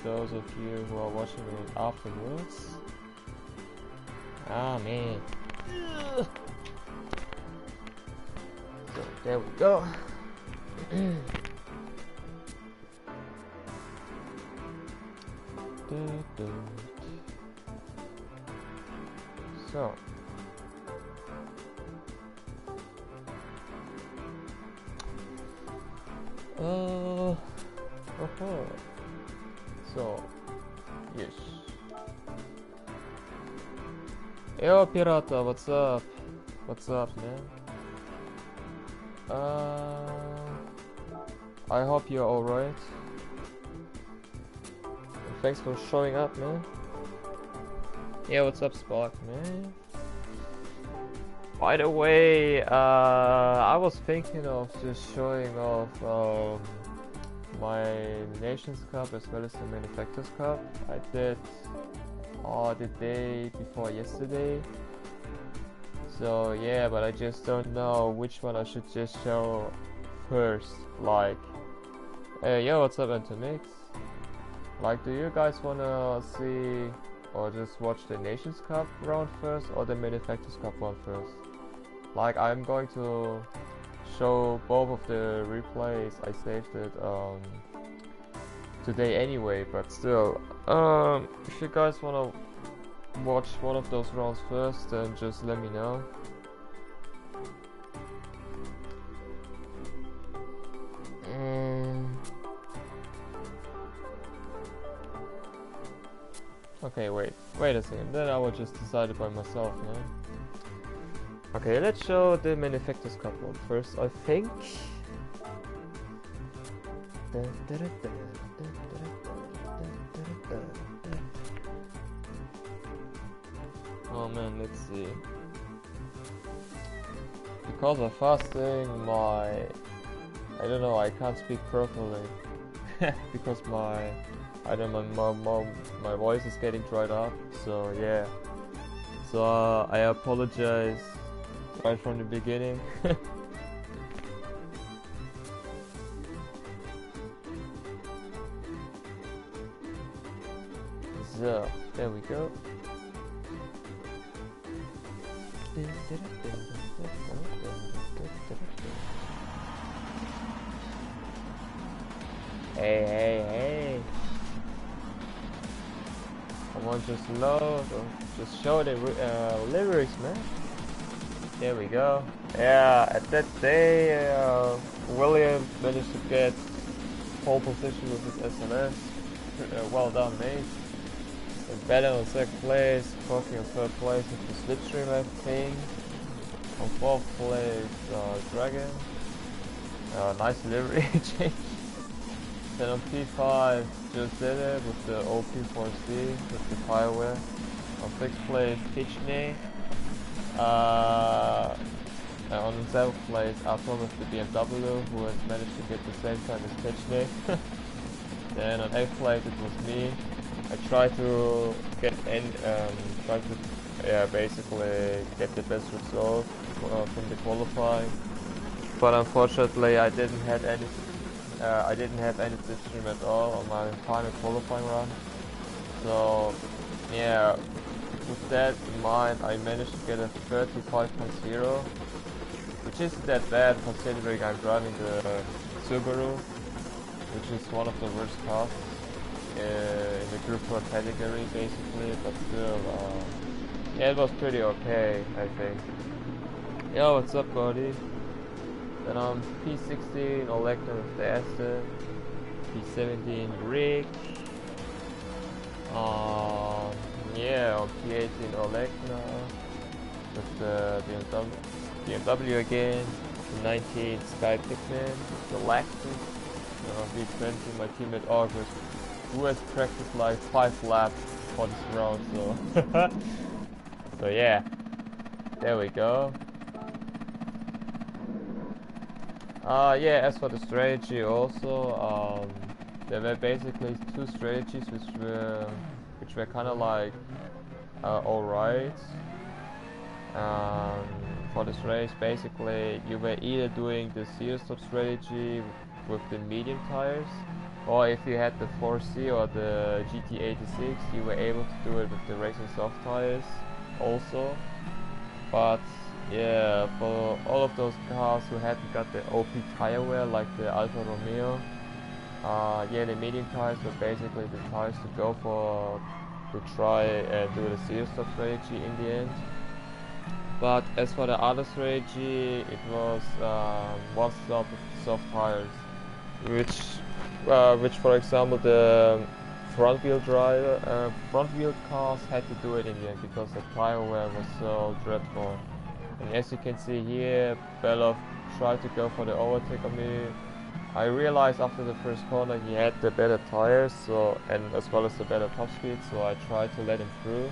those of you who are watching it afterwards. Ah man. Ugh. So there we go. So so yes. Yo Pirata, what's up? What's up, man? I hope you're alright. Thanks for showing up, man. Yeah, what's up, Spark, man? By the way, I was thinking of just showing off my Nations Cup as well as the Manufacturers Cup. I did the day before yesterday. So yeah, but I just don't know which one I should just show first. Like, yo, what's up, Antonix? Like, do you guys wanna see or just watch the Nations Cup round first or the Manufacturers Cup round first? Like, I'm going to show both of the replays. I saved it today anyway, but still, if you guys wanna watch one of those rounds first, then just let me know. Okay, wait a second, then I will just decide it by myself, man. Okay, let's show the Manufacturers Cup one first, I think. Oh man, let's see. Because of fasting, I don't know, I can't speak properly. Because my voice is getting dried up, so yeah. So I apologize right from the beginning. So, there we go. Hey. Come on, just load or just show the lyrics, man. There we go. Yeah, at that day, William managed to get pole position with his SLS. Well done, mate. Better on second place, Coffee on third place with the slipstream, I think. On fourth place, Dragon. Nice livery change. Then on P5, just did it with the OP4C with the fireware. On sixth place, Kitchney. On seventh place, Atom with the BMW, who has managed to get the same time as Kitchney. Then on eighth place, it was me. I tried to get in, basically get the best result from the qualifying, but unfortunately I didn't have any slipstream at all on my final qualifying run. So yeah, with that in mind, I managed to get a 35.0, which isn't that bad considering I'm driving the Subaru, which is one of the worst cars in the Group 4 category basically, but still, yeah, it was pretty okay, I think. Yo, what's up, Cody? Then on P16, Olector with the Aston, P17, Rick, yeah, on P18, Olecna with the BMW again, P19, Sky Pikmin, the Lactus, on P20, my teammate August, who has practiced like 5 laps for this round, so so yeah, there we go. Yeah, as for the strategy also, there were basically two strategies which were kind of like alright. For this race, basically you were either doing the zero stop strategy with the medium tires, or if you had the 4C or the GT86, you were able to do it with the racing soft tires also. But yeah, for all of those cars who hadn't got the OP tire wear like the Alfa Romeo, yeah, the medium tires were basically the tires to go for to try and do the zero stop strategy in the end. But as for the other strategy, it was one stop with soft tires, which for example the front wheel cars had to do it in the end because the tire wear was so dreadful. And as you can see here, Belov tried to go for the overtake on me. I realized after the first corner he had the better tires, and as well as the better top speed, so I tried to let him through.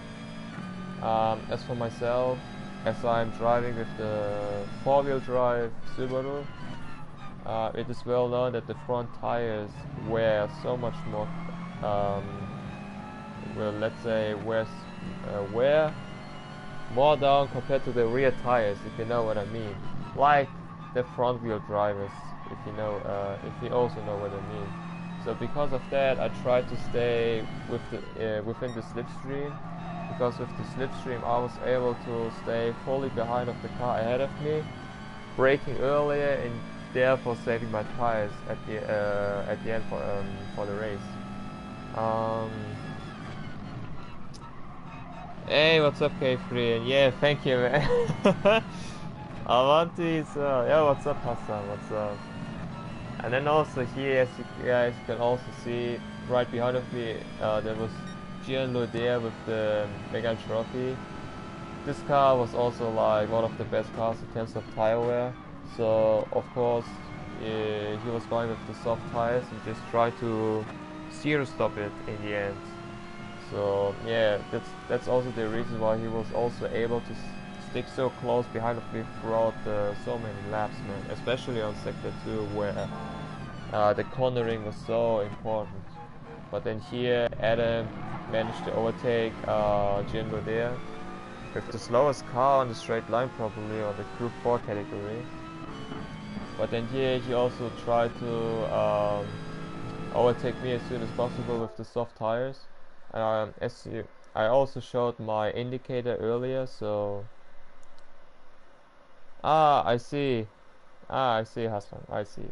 As for myself, as I'm driving with the four-wheel drive Subaru, it is well known that the front tires wear so much more, well, let's say wear more down compared to the rear tires, if you know what I mean. Like the front wheel drivers, if you also know what I mean. So because of that, I try to stay with within the slipstream, because with the slipstream I was able to stay fully behind of the car ahead of me, braking earlier and therefore saving my tires at the end for the race. Hey, what's up, K3? And yeah, thank you, man. Avanti, yeah, what's up, Hassan? What's up? And then also here, as you guys can also see, right behind of me, there was Gianluca there with the Mega Trophy. This car was also like one of the best cars in terms of tire wear. So of course, he was going with the soft tires and just tried to zero stop it in the end. So yeah, that's also the reason why he was also able to stick so close behind of me throughout so many laps, man. Especially on sector 2 where the cornering was so important. But then here, Adam managed to overtake Jinro there with the slowest car on the straight line, probably, or the Group 4 category. But then here he also tried to overtake me as soon as possible with the soft tires. I also showed my indicator earlier, so I see. I see, Hassan, I see.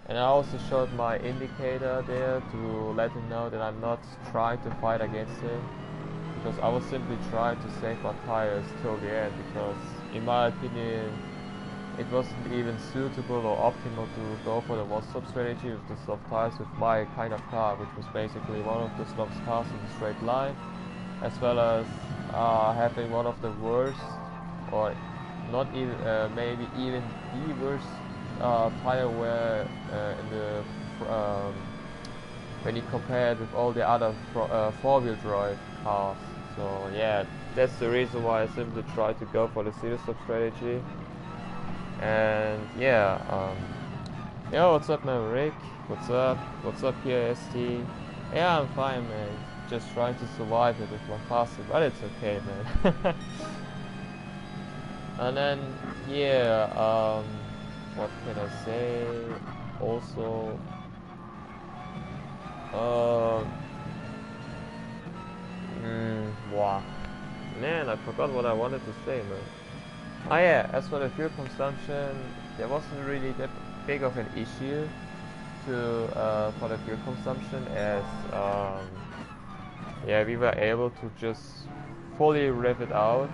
And I also showed my indicator there to let him know that I'm not trying to fight against him, because I was simply trying to save my tires till the end, because in my opinion it wasn't even suitable or optimal to go for the one-stop strategy with the soft tires with my kind of car, which was basically one of the slowest cars in the straight line, as well as having one of the worst, or not even maybe even the worst tire wear in the when you compare it with all the other four-wheel drive cars. So yeah, that's the reason why I simply try to go for the zero stop strategy. And yeah, yo, what's up, man, Rick? What's up? What's up here, ST? Yeah, I'm fine, man. Just trying to survive it with my faster, but it's okay, man. And then yeah, what can I say? Also, wow, man, I forgot what I wanted to say, man. Oh yeah, as for the fuel consumption, there wasn't really that big of an issue for the fuel consumption, as yeah, we were able to just fully rev it out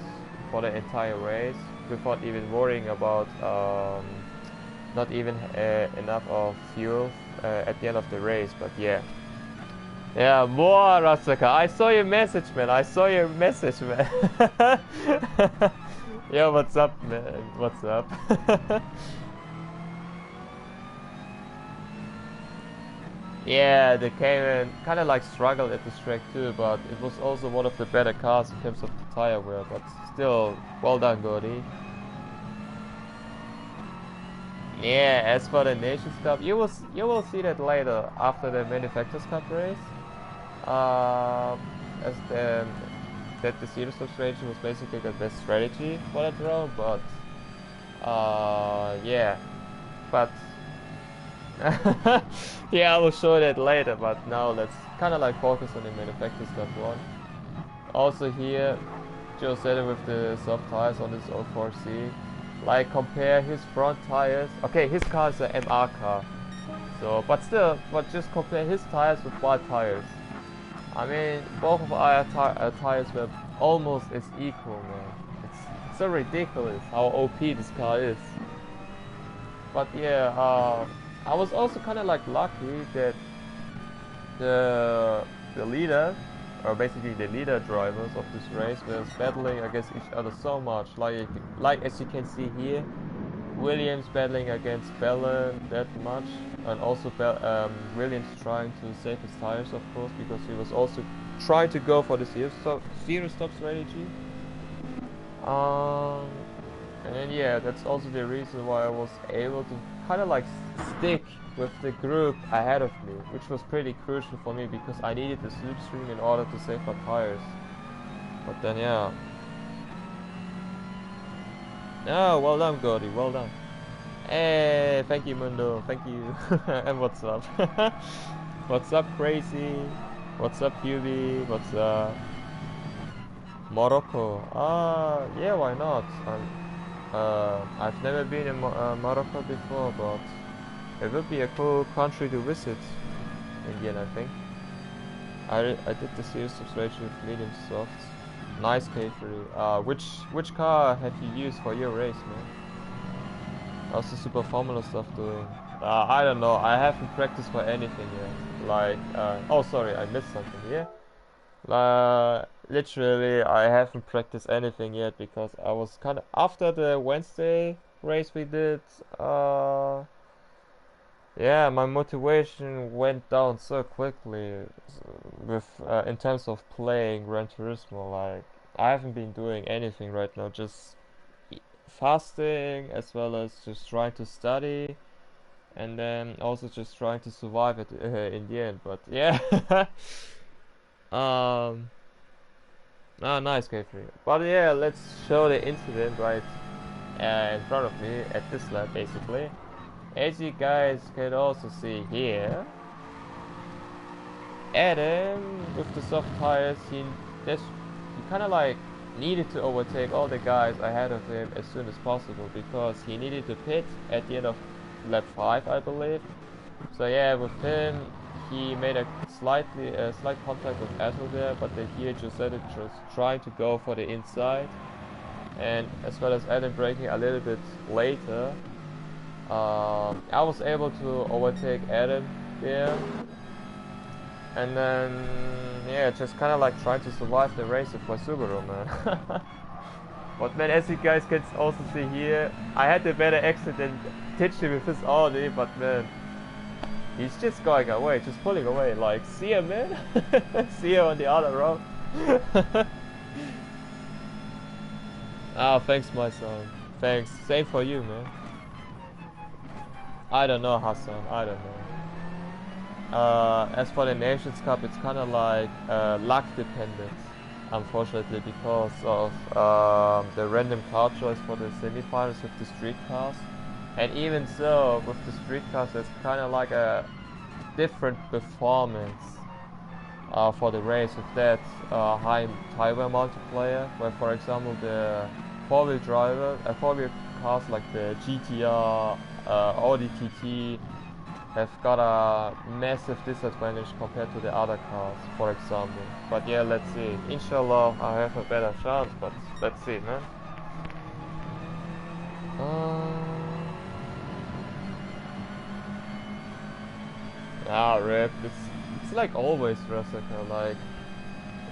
for the entire race without even worrying about not even enough of fuel at the end of the race. But yeah. Yeah, more Rasaka. I saw your message, man. I saw your message, man. Yo, what's up, man? What's up? Yeah, the Cayman kind of like struggled at this track too, but it was also one of the better cars in terms of the tire wear. But still, well done, Gordy. Yeah, as for the Nations Cup, you will see that later after the Manufacturers Cup race. As the zero stop strategy was basically the best strategy for that round, but yeah, but Yeah, I will show that later, but now let's kind of like focus on the manufacturer's lap 1. Also here, Joe said it with the soft tires on his 04C. Like compare his front tires. Okay, his car is an MR car. So, but still, but just compare his tires with my tires. I mean, both of our tires were almost as equal, man. It's so ridiculous how OP this car is. But yeah, I was also kind of like lucky that the leader, or basically the leader drivers of this race, were battling against each other so much. Like as you can see here, Williams battling against Bella that much, and also Williams trying to save his tires, of course, because he was also trying to go for the zero stop strategy. And yeah, that's also the reason why I was able to kind of like stick with the group ahead of me, which was pretty crucial for me because I needed the slipstream in order to save my tires. But then yeah. Oh, well done, Gordy, well done. Hey, thank you, Mundo, thank you. And what's up? What's up, Crazy? What's up, QB? What's up? Morocco. Yeah, why not? I've never been in Morocco before, but it would be a cool country to visit. Indian, I think. I did the series subscription with medium soft. Nice K3. Which car have you used for your race, man? How's the Super Formula stuff doing? I don't know. I haven't practiced for anything yet. Like, oh sorry, I missed something here. Literally, I haven't practiced anything yet because I was kind of after the Wednesday race we did. Yeah, my motivation went down so quickly with in terms of playing Gran Turismo. Like, I haven't been doing anything right now, just fasting as well as just trying to study, and then also just trying to survive it in the end. But yeah, um. Ah, nice, K3. But yeah, let's show the incident right in front of me at this lap, basically. As you guys can also see here, Adam with the soft tires, he kind of like needed to overtake all the guys ahead of him as soon as possible because he needed to pit at the end of lap 5, I believe. So yeah, with him, he made a slight contact with Atto there, but then here Giuseppe just trying to go for the inside, and as well as Adam braking a little bit later, I was able to overtake Adam there, and then yeah, just kind of like trying to survive the race with my Subaru, man. But man, as you guys can also see here, I had a better exit than Titchy with his Audi, but man, he's just going away, just pulling away. Like, see ya, man. See ya on the other road. Ah, thanks, my son. Thanks. Same for you, man. I don't know, Hassan. I don't know. As for the Nations Cup, it's kind of like luck dependent, unfortunately, because of the random car choice for the semifinals with the street cars. And even so, with the street cars, it's kind of like a different performance for the race with that high tire multiplier, where for example the four-wheel cars like the GTR, Audi TT have got a massive disadvantage compared to the other cars, for example. But yeah, let's see. Inshallah, I have a better chance, but let's see, man. Rip. It's like always, Rasaka. Like,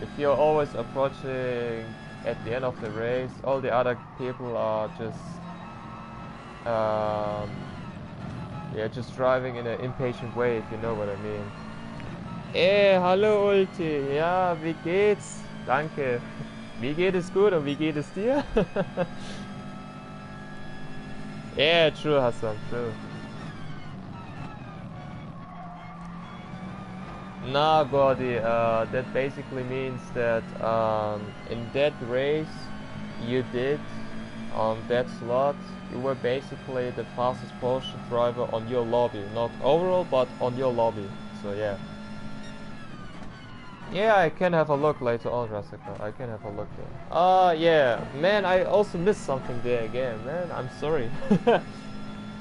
if you're always approaching at the end of the race, all the other people are just, yeah, just driving in an impatient way, if you know what I mean. Hallo Ulti. Ja, wie geht's? Danke. Wie geht es gut und wie geht es dir? Yeah, true, Hassan, true. Nah, Gordy, that basically means that in that race you did, on that slot, you were basically the fastest Porsche driver on your lobby. Not overall, but on your lobby. So yeah. Yeah, I can have a look later on, Jessica. I can have a look there. Yeah. Man, I also missed something there again, man. I'm sorry.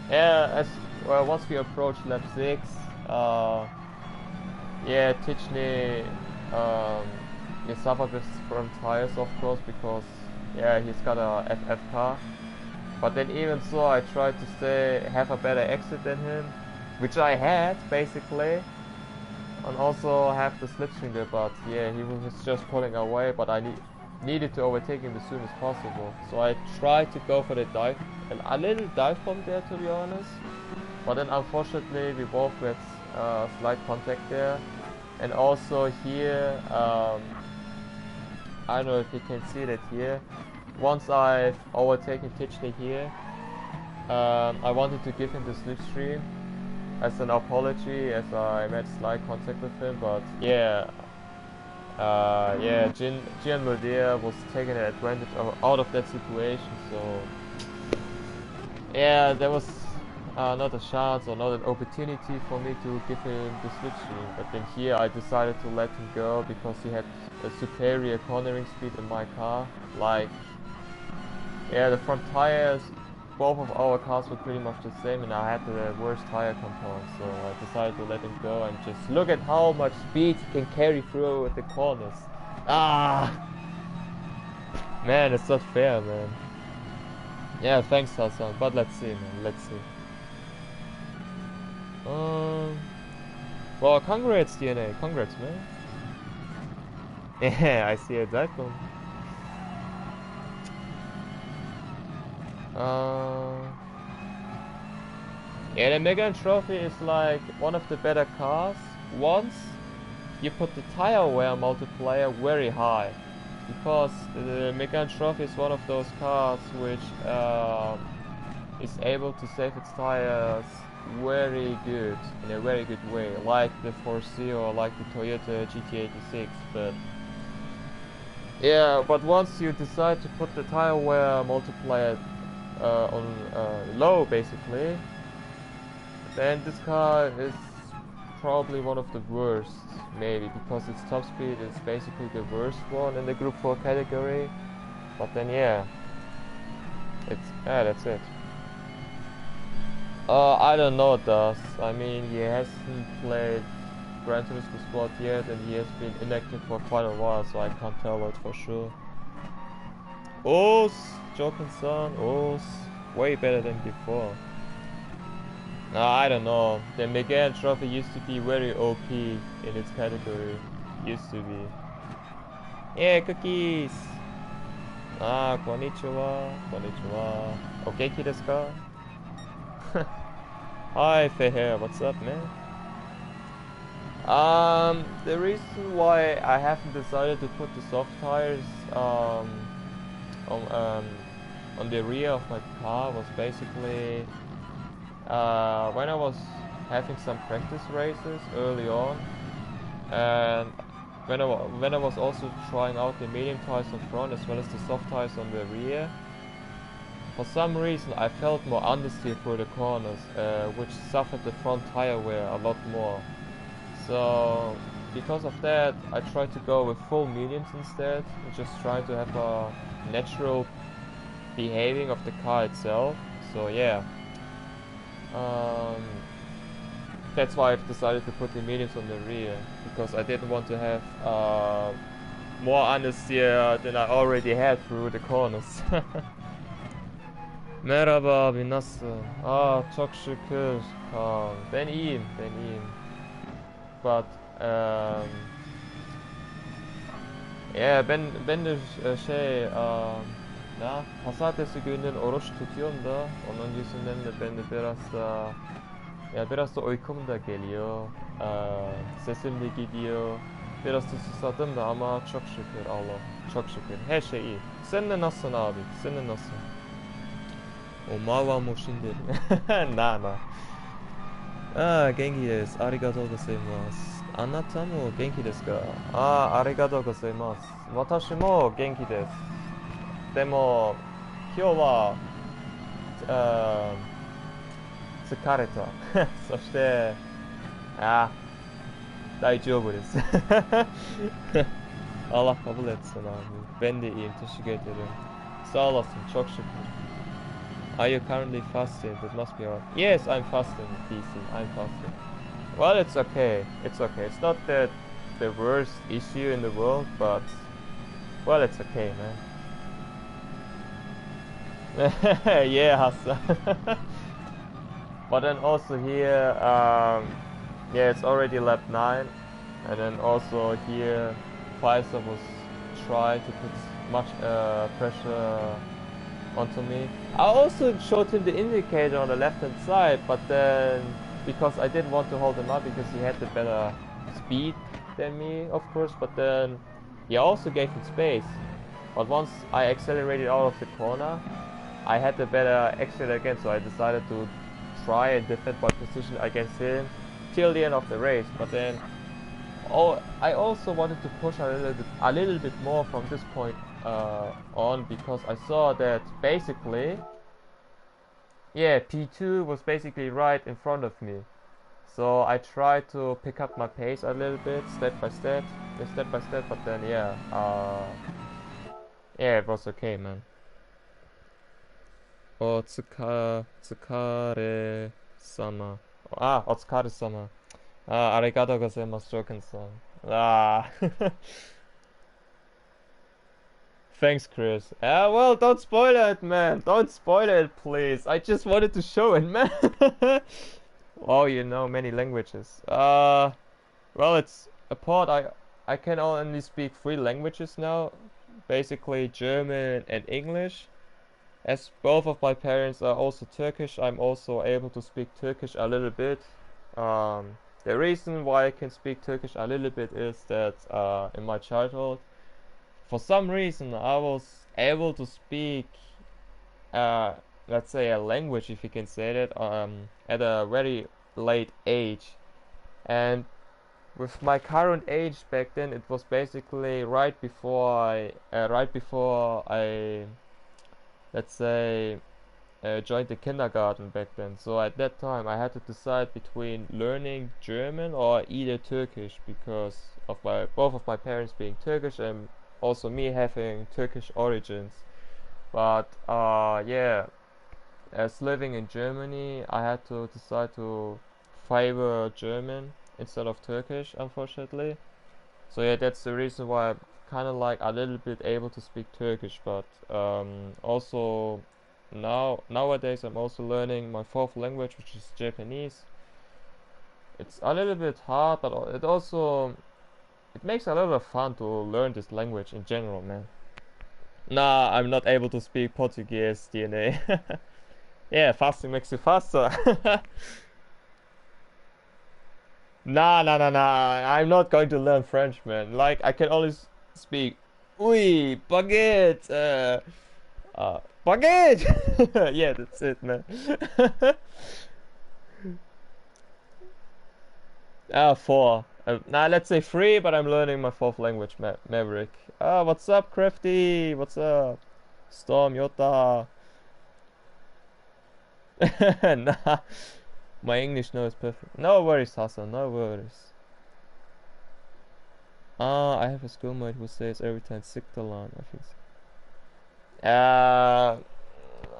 Yeah, as well, once we approach lap 6, yeah, Tichny, he suffered with front tires, of course, because, yeah, he's got a FF car. But then even so, I tried to have a better exit than him, which I had, basically. And also have the slipstream there, but yeah, he was just pulling away, but I needed to overtake him as soon as possible. So I tried to go for the dive, a little dive bomb there, to be honest. But then unfortunately we both had slight contact there. And also here, I don't know if you can see that here. Once I've overtaken Tichny here, I wanted to give him the slipstream as an apology, as I made slight contact with him, but yeah, yeah, Gian Mulder was taking advantage out of that situation, so yeah, there was not a chance or not an opportunity for me to give him the slipstream, but then here I decided to let him go because he had a superior cornering speed in my car. Like, yeah, the front tires, both of our cars were pretty much the same, and I had the worst tire compound, so I decided to let him go and just look at how much speed he can carry through the corners. Ah, man, it's not fair, man. Yeah, thanks, Hassan, but let's see, man, let's see. Well, congrats, DNA, congrats, man. Yeah, I see a Daikon. Yeah, the Megan Trophy is like one of the better cars once you put the tire wear multiplier very high, because the Megan Trophy is one of those cars which is able to save its tires very good, in a very good way, like the 4C or like the Toyota GT86. But yeah, but once you decide to put the tire wear multiplier on low, basically, then this car is probably one of the worst, maybe, because its top speed is basically the worst one in the Group 4 category. But then yeah, that's it. I don't know, Das. I mean, he hasn't played Gran Turismo Sport yet, and he has been inactive for quite a while, so I can't tell it for sure. Os, Jokin-san, Os, way better than before. No, I don't know. The Megan Trophy used to be very OP in its category. Used to be. Yeah, cookies! Ah, konnichiwa, konnichiwa. Ogenki desu ka? Hi, Feher, what's up, man? The reason why I haven't decided to put the soft tires on the rear of my car was basically when I was having some practice races early on, and when I was also trying out the medium tires on front as well as the soft tires on the rear. For some reason I felt more understeer through the corners, which suffered the front tire wear a lot more. So because of that, I tried to go with full mediums instead, just trying to have a natural behaving of the car itself. So yeah, that's why I've decided to put the mediums on the rear, because I didn't want to have more understeer than I already had through the corners. Merhaba, abi nasılsın? Çok şükür. Ben iyiyim. But yeah, ben de pazartesi günleri oruç tutuyorum da onun yüzünden de ben de biraz da uykum da geliyor. Sesim de gidiyor. Biraz da susadım da ama çok şükür Allah. Çok şükür. Her şey iyi. Sen de nasılsın abi? Sen de nasılsın? Omawa mo shinderu. Na. 元気です。ありがとうございます。あなたも元気ですか？ありがとうございます。私も元気です。でも、今日は、疲れた。そして、ah,大丈夫です。Allah kabul etsin abi. Ben de iyiyim, teşekkür ederim. Sağ olasın, çok şükür. Are you currently fasting? That must be alright. Yes, I'm fasting, PC. I'm fasting. Well, it's okay. It's okay. It's not the worst issue in the world, but well, it's okay, man. Yeah, Hassan. But then also here, yeah, it's already lap 9, and then also here, Pfizer was trying to put much pressure onto me. I also showed him the indicator on the left hand side, but then because I didn't want to hold him up because he had the better speed than me, of course, but then he also gave him space. But once I accelerated out of the corner, I had the better accelerator again, so I decided to try and defend my position against him till the end of the race. But then, I also wanted to push a little bit more from this point on, because I saw that basically, yeah, P2 was basically right in front of me. So I tried to pick up my pace a little bit, step by step, but then yeah, yeah, it was okay, man. お疲れ様。あ、お疲れ様。あ、ありがとうございます、Jokin-san. Ah, thanks, Chris. Ah, well, don't spoil it, man. Don't spoil it, please. I just wanted to show it, man. Oh, you know many languages. Well, it's a part. I can only speak 3 languages now, basically German and English. As both of my parents are also Turkish, I'm also able to speak Turkish a little bit. The reason why I can speak Turkish a little bit is that in my childhood, for some reason, I was able to speak, let's say, a language, if you can say that, at a very late age. And with my current age back then, it was basically right before I, let's say, joined the kindergarten back then. So at that time, I had to decide between learning German or either Turkish, because of both of my parents being Turkish and also me having Turkish origins. But yeah, as living in Germany, I had to decide to favor German instead of Turkish, unfortunately. So yeah, that's the reason why I'm kind of like a little bit able to speak Turkish. But also nowadays I'm also learning my 4th language, which is Japanese. It's a little bit hard, but it makes a lot of fun to learn this language in general, man. Nah, I'm not able to speak Portuguese, DNA. Yeah, fasting makes you faster. Nah. I'm not going to learn French, man. Like, I can only speak, oui, baguette, baguette! Yeah, that's it, man. 4. Nah, let's say 3, but I'm learning my 4th language, Maverick. What's up, Crafty? What's up? Storm, Yota. Nah, my English now is perfect. No worries, Hassan, no worries. I have a schoolmate who says every time Siktalan, I think so.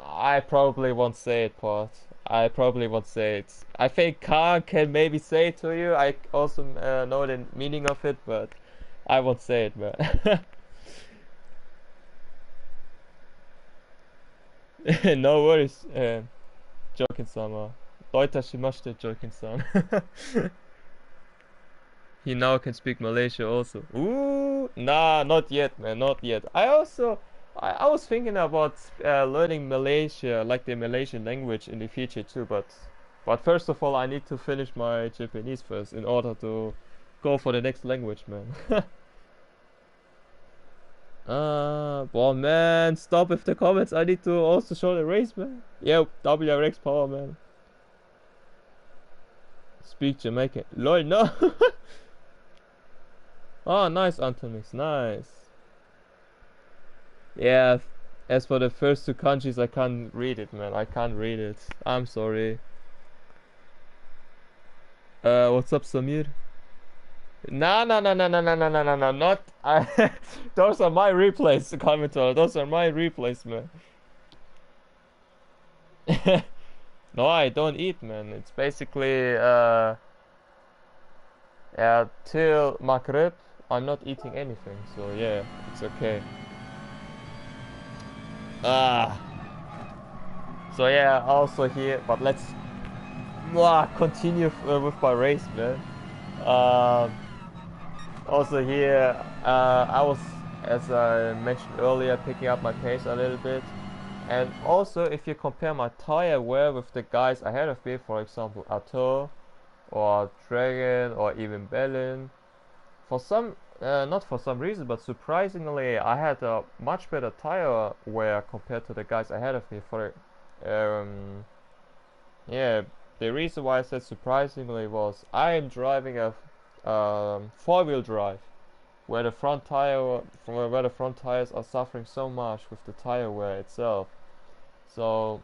I probably won't say it, Pot. I probably won't say it. I think Khan can maybe say it to you. I also know the meaning of it, but I won't say it, man. No worries, Jokin-sama. Deutscher shimashita, Jokin-san. He now can speak Malaysia also. Ooh, nah, not yet, man, not yet. I was thinking about learning Malaysia, like the Malaysian language in the future too, but first of all, I need to finish my Japanese first in order to go for the next language, man. Well, man, stop with the comments. I need to also show the race, man. Yo, WRX power, man. Speak Jamaican. Lol, no. Oh, nice, Antonis, nice. Yeah, As for the first two kanjis, I can't read it, man. I can't read it. I'm sorry. What's up, Samir? No, no, no, no, no, no, no, no, no, no, not. Those are my replays, commentator. Those are my replays, man. No, I don't eat, man. It's basically, yeah, till Maghrib, I'm not eating anything. So yeah, it's okay. Ah. So yeah, also here, but let's continue with my race, man. Um, Also here, I was, as I mentioned earlier, picking up my pace a little bit. And also, if you compare my tire wear with the guys ahead of me, for example, Atto or Dragon or even Bellin, for some, not for some reason, but surprisingly, I had a much better tire wear compared to the guys ahead of me. Yeah, the reason why I said surprisingly was I am driving a four-wheel drive where the front tires are suffering so much with the tire wear itself. So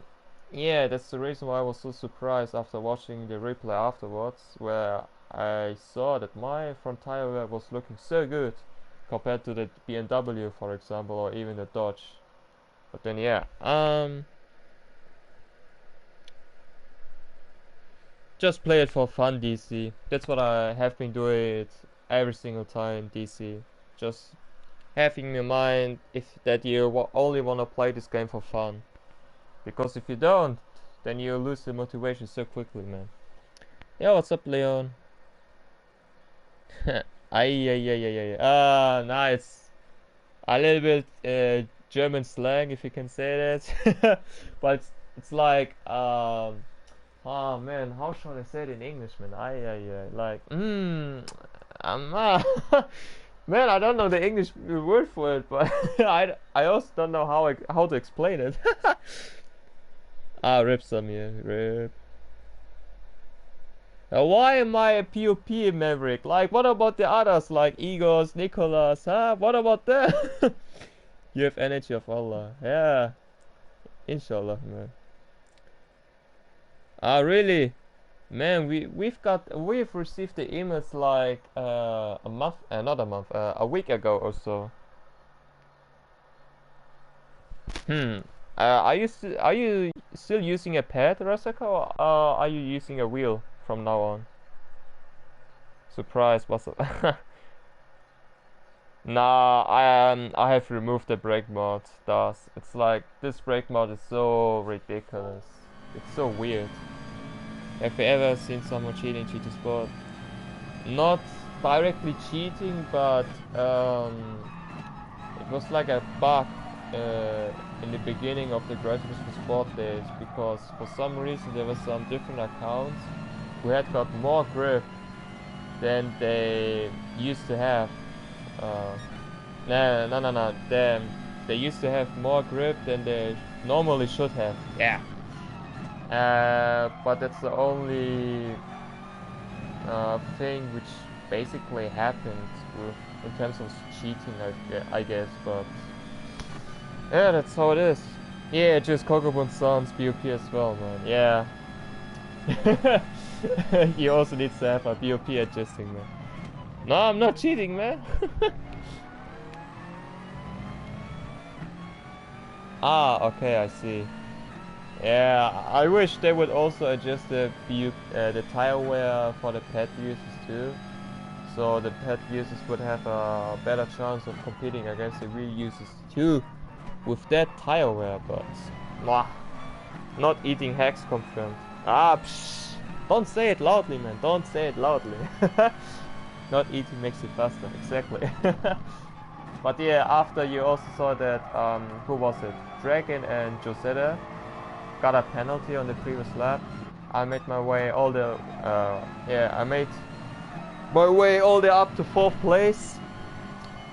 yeah, that's the reason why I was so surprised after watching the replay afterwards, where I saw that my front tire wear was looking so good compared to the BMW, for example, or even the Dodge. But then yeah, just play it for fun, DC. That's what I have been doing it every single time, DC. Just having in mind if that you only want to play this game for fun, because if you don't, then you lose the motivation so quickly, man. Yeah, what's up, Leon? Ay, ay, ay, ay, ay. Nice. A little bit German slang, if you can say that. But it's like oh man, how should I say it in English, man? Ay, ay, ay. Like um, uh, man, I don't know the English word for it, but I also don't know how to explain it. Rip Samir, rip. Why am I a POP Maverick? Like, what about the others, like Egos, Nicholas, huh? What about them? You have energy of Allah. Yeah, inshallah, man. Really? Man, we've received the emails like a month, not a month, a week ago or so. Hmm. Are you still using a pad, Rasaka, or are you using a wheel from now on? Surprise, what's up? Nah, I have removed the brake mod. Thus, it's like this brake mod is so ridiculous. It's so weird. Have you ever seen someone cheating GT Sport? Not directly cheating, but it was like a bug in the beginning of the Gran Turismo Sport days, because for some reason there were some different accounts who had got more grip than they used to have. No. They used to have more grip than they normally should have. Yeah. But that's the only thing which basically happened in terms of cheating, I guess. But yeah, that's how it is. Yeah, just Kokobun Sons BOP as well, man. Yeah. He also needs to have a BOP adjusting, man. No, I'm not cheating, man. Okay, I see. Yeah, I wish they would also adjust the tire wear for the pet users too, so the pet users would have a better chance of competing against the real users too with that tire wear. But nah, not eating hacks confirmed. Psh, don't say it loudly, man. Don't say it loudly. Not eating makes it faster, exactly. But yeah, after you also saw that, who was it? Dragon and Josetta got a penalty on the previous lap. I made my way all the, I made my way all the way up to 4th place.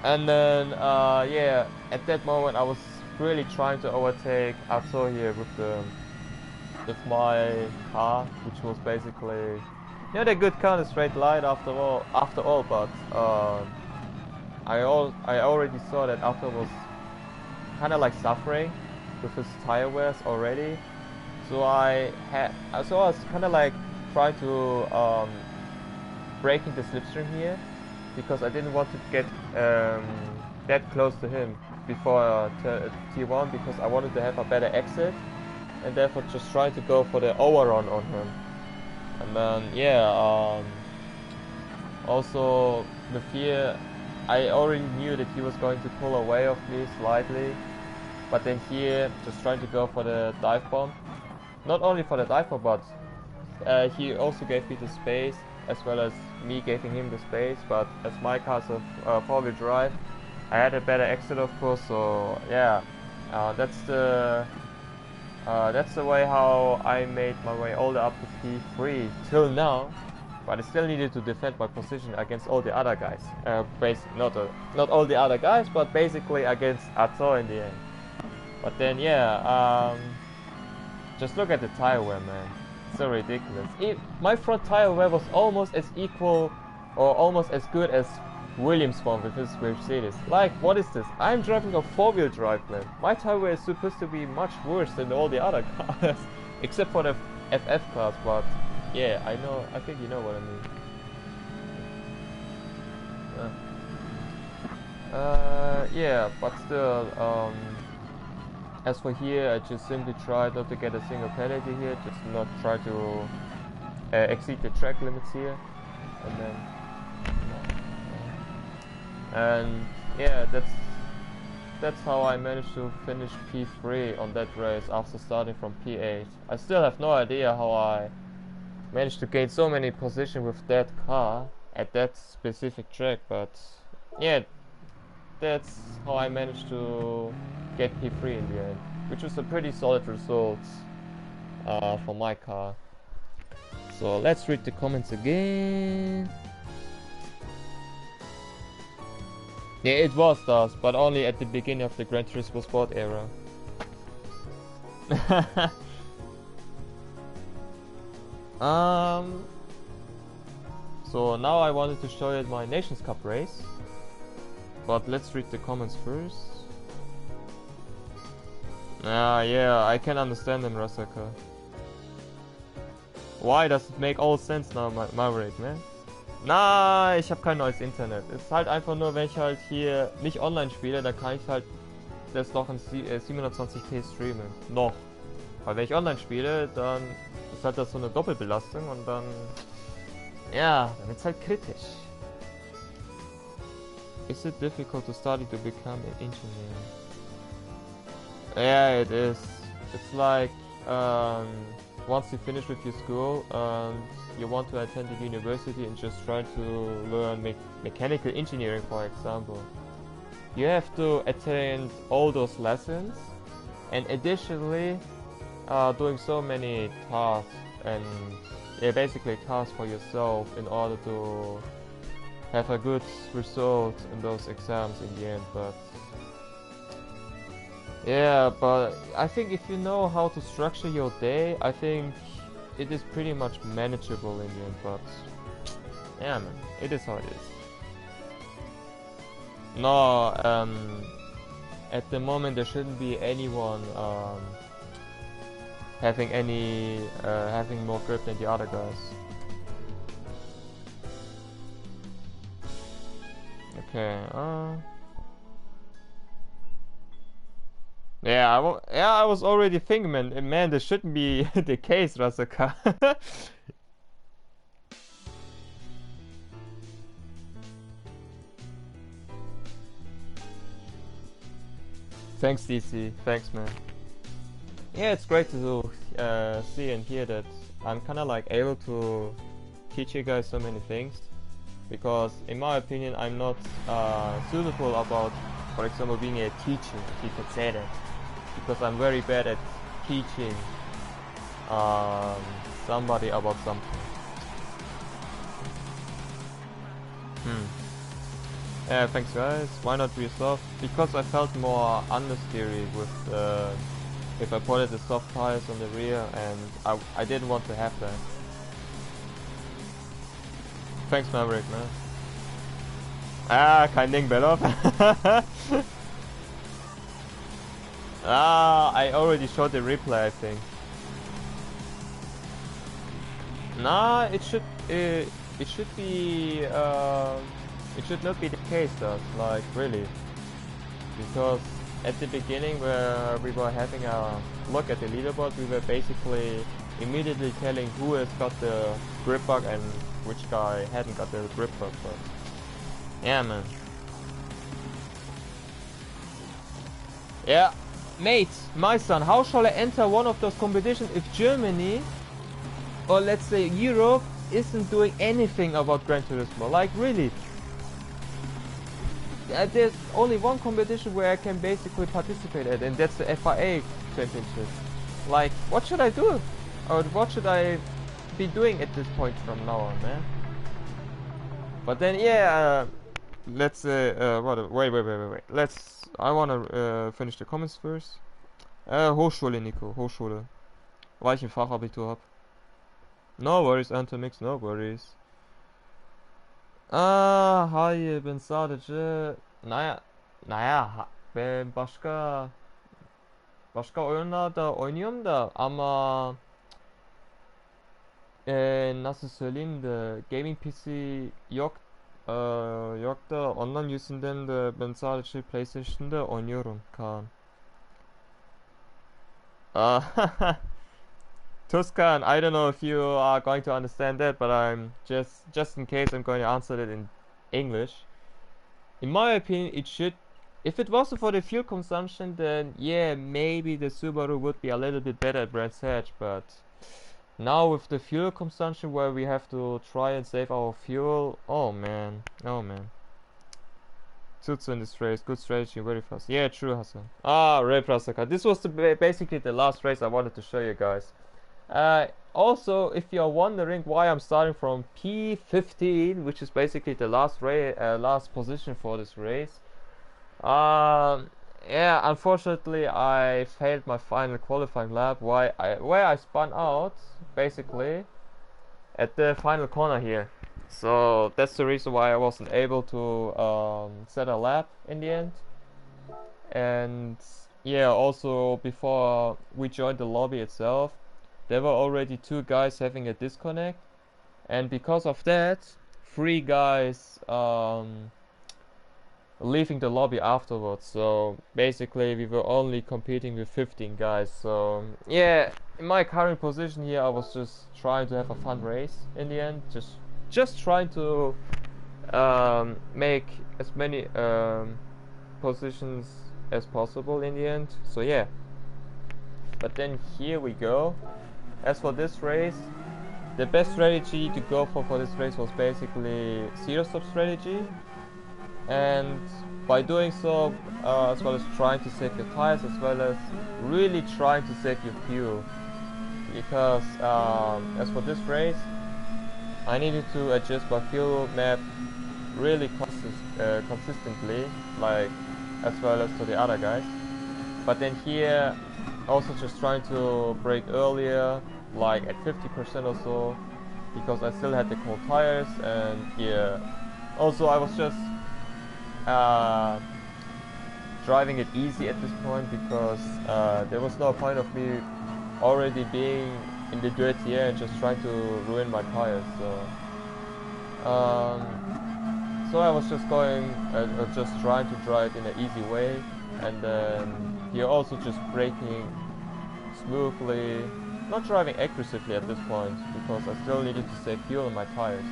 And then, yeah, at that moment I was really trying to overtake Atso here with my car, which was basically, the good car in a straight line after all, but I already saw that Atto was kind of like suffering with his tire wears already. So I was kind of like trying to breaking the slipstream here, because I didn't want to get that close to him before T1, because I wanted to have a better exit, and therefore just trying to go for the overrun on him. And then yeah, also the fear, I already knew that he was going to pull away of me slightly, but then here just trying to go for the dive bomb. Not only for the dive bomb, but he also gave me the space, as well as me giving him the space. But as my car's a four-wheel drive, I had a better exit, of course. So yeah, that's the way how I made my way all the way up to P3 till now. But I still needed to defend my position against all the other guys. Not all the other guys, but basically against Atto in the end. But then yeah, just look at the tire wear, man. It's so ridiculous. My front tire wear was almost as equal or almost as good as Williams' one with his Mercedes. Like, what is this? I'm driving a four-wheel drive, man. My tire wear is supposed to be much worse than all the other cars, except for the FF class. But yeah, I think you know what I mean. Yeah, but still, as for here, I just simply tried not to get a single penalty here, just not try to exceed the track limits here, and then, and yeah, that's how I managed to finish P3 on that race after starting from P8. I still have no idea how I managed to gain so many positions with that car at that specific track, but yeah, that's how I managed to get P3 in the end, which was a pretty solid result for my car. So let's read the comments again. Yeah, it was thus, but only at the beginning of the Gran Turismo Sport era. So now I wanted to show you my Nations Cup race, but let's read the comments first. Yeah, I can understand them, Rasaka. Why does it make all sense now, Maverick, man? Na, ich habe kein neues Internet. Es ist halt einfach nur, wenn ich halt hier nicht online spiele, dann kann ich halt das noch in 720p streamen. Noch. Weil wenn ich online spiele, dann ist halt das so eine Doppelbelastung und dann, ja, dann wird's halt kritisch. Is it difficult to study to become an engineer? Yeah, it is. It's like once you finish with your school and you want to attend the university and just try to learn mechanical engineering, for example, you have to attend all those lessons, and additionally doing so many tasks and basically tasks for yourself in order to have a good result in those exams in the end. But yeah, but I think if you know how to structure your day, I think it is pretty much manageable in the end. But yeah, man, it is how it is. No, at the moment there shouldn't be anyone having more grip than the other guys. Okay. Yeah, I was already thinking, man, this shouldn't be the case, Rasaka. Thanks, DC. Thanks, man. Yeah, it's great to see and hear that I'm kind of like able to teach you guys so many things, because in my opinion I'm not suitable about, for example, being a teacher, if you could say that, because I'm very bad at teaching somebody about something. Yeah, thanks guys. Why not be soft? Because I felt more understeery with if I put the soft tires on the rear, and I didn't want to have that. Thanks, Maverick, man. Ah, kein Ding, Bellof. Ah, I already showed the replay, I think. Nah, it should be it should not be the case though, like really, because at the beginning where we were having a look at the leaderboard, we were basically immediately telling who has got the grip bug and which guy hadn't got the grip bug. But yeah, man. Yeah, mate, my son, how shall I enter one of those competitions if Germany, or let's say Europe, isn't doing anything about Gran Turismo? Like, really? There's only one competition where I can basically participate at, and that's the FIA Championship. Like, what should I do? Or what should I be doing at this point from now on, man? But then, yeah, let's wait. I wanna finish the comments first. Hochschule, Nico, Hochschule. Weil ich ein Fachabitur hab. No worries, Antomix, no worries. Hayır, ben sadece ben başka oyunlarda oynuyorum da ama nasıl söyleyeyim de gaming PC yok yok da ondan yüzünden de ben sadece PlayStation'da oynuyorum Kaan. Tuscan, I don't know if you are going to understand that, but I'm just in case I'm going to answer it in English. In my opinion, it should, if it wasn't for the fuel consumption, then yeah, maybe the Subaru would be a little bit better at Brands Hatch, but now with the fuel consumption where we have to try and save our fuel, oh man. Tutsu in this race, good strategy, very fast. Yeah, true, Hassan. Ray Prasaka. This was basically the last race I wanted to show you guys. Also, if you're wondering why I'm starting from P15, which is basically the last position for this race, yeah, unfortunately I failed my final qualifying lap. Where I spun out basically at the final corner here. So that's the reason why I wasn't able to set a lap in the end. And yeah, also before we joined the lobby itself, there were already 2 guys having a disconnect, and because of that, 3 guys leaving the lobby afterwards. So basically we were only competing with 15 guys. So yeah, in my current position here, I was just trying to have a fun race in the end, just trying to make as many positions as possible in the end. So yeah, but then here we go. As for this race, the best strategy to go for this race was basically zero stop strategy, and by doing so, as well as trying to save your tires, as well as really trying to save your fuel, because as for this race, I needed to adjust my fuel map really consistently, like as well as to the other guys. But then here, also just trying to brake earlier, like at 50% or so, because I still had the cold tires. And yeah, also I was just driving it easy at this point, because there was no point of me already being in the dirty air and just trying to ruin my tires. So I was just going, just trying to drive in an easy way, and then here also just braking smoothly, not driving aggressively at this point, because I still needed to save fuel in my tires.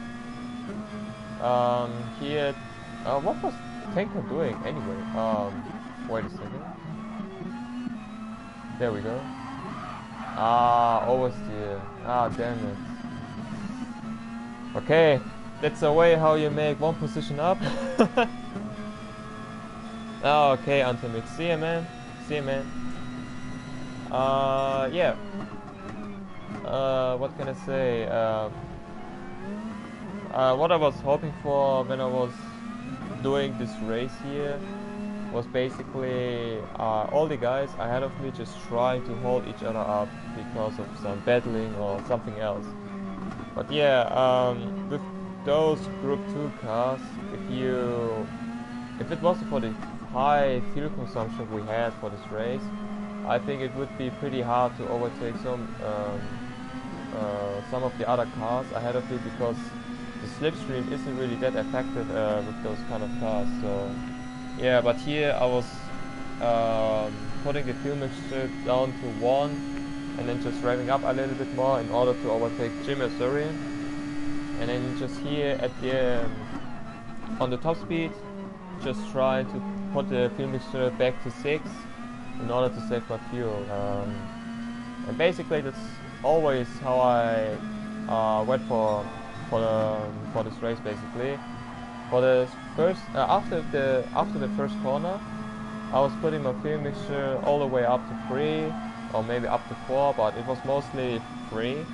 Here, what was Tanker doing anyway? Wait a second. There we go. Oversteer. Damn it. Okay, that's the way how you make one position up. Okay, Antimix. See ya, man. See ya, man. Yeah. What can I say? What I was hoping for when I was doing this race here was basically all the guys ahead of me just trying to hold each other up because of some battling or something else. But yeah, with those Group 2 cars, if it wasn't for the high fuel consumption we had for this race, I think it would be pretty hard to overtake some of the other cars ahead of me, because the slipstream isn't really that effective with those kind of cars. So yeah, but here I was putting the fuel mixture down to 1 and then just revving up a little bit more in order to overtake Jim Azurian. And then just here at the on the top speed, just try to put the fuel mixture back to 6 in order to save my fuel. And basically that's always how I went for this race. Basically, for the first after the first corner, I was putting my fuel mixture all the way up to 3 or maybe up to 4, but it was mostly 3.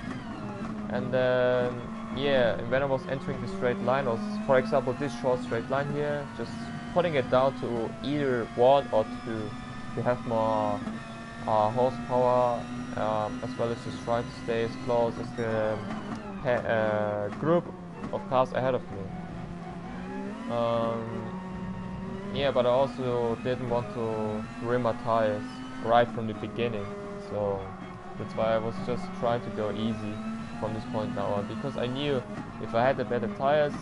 And then yeah, and when I was entering the straight line, I was, for example, this short straight line here, just putting it down to either 1 or 2 to have more horsepower, as well as just try to stay as close as the group of cars ahead of me. Yeah, but I also didn't want to rim my tires right from the beginning, so that's why I was just trying to go easy from this point now on, because I knew if I had the better tires,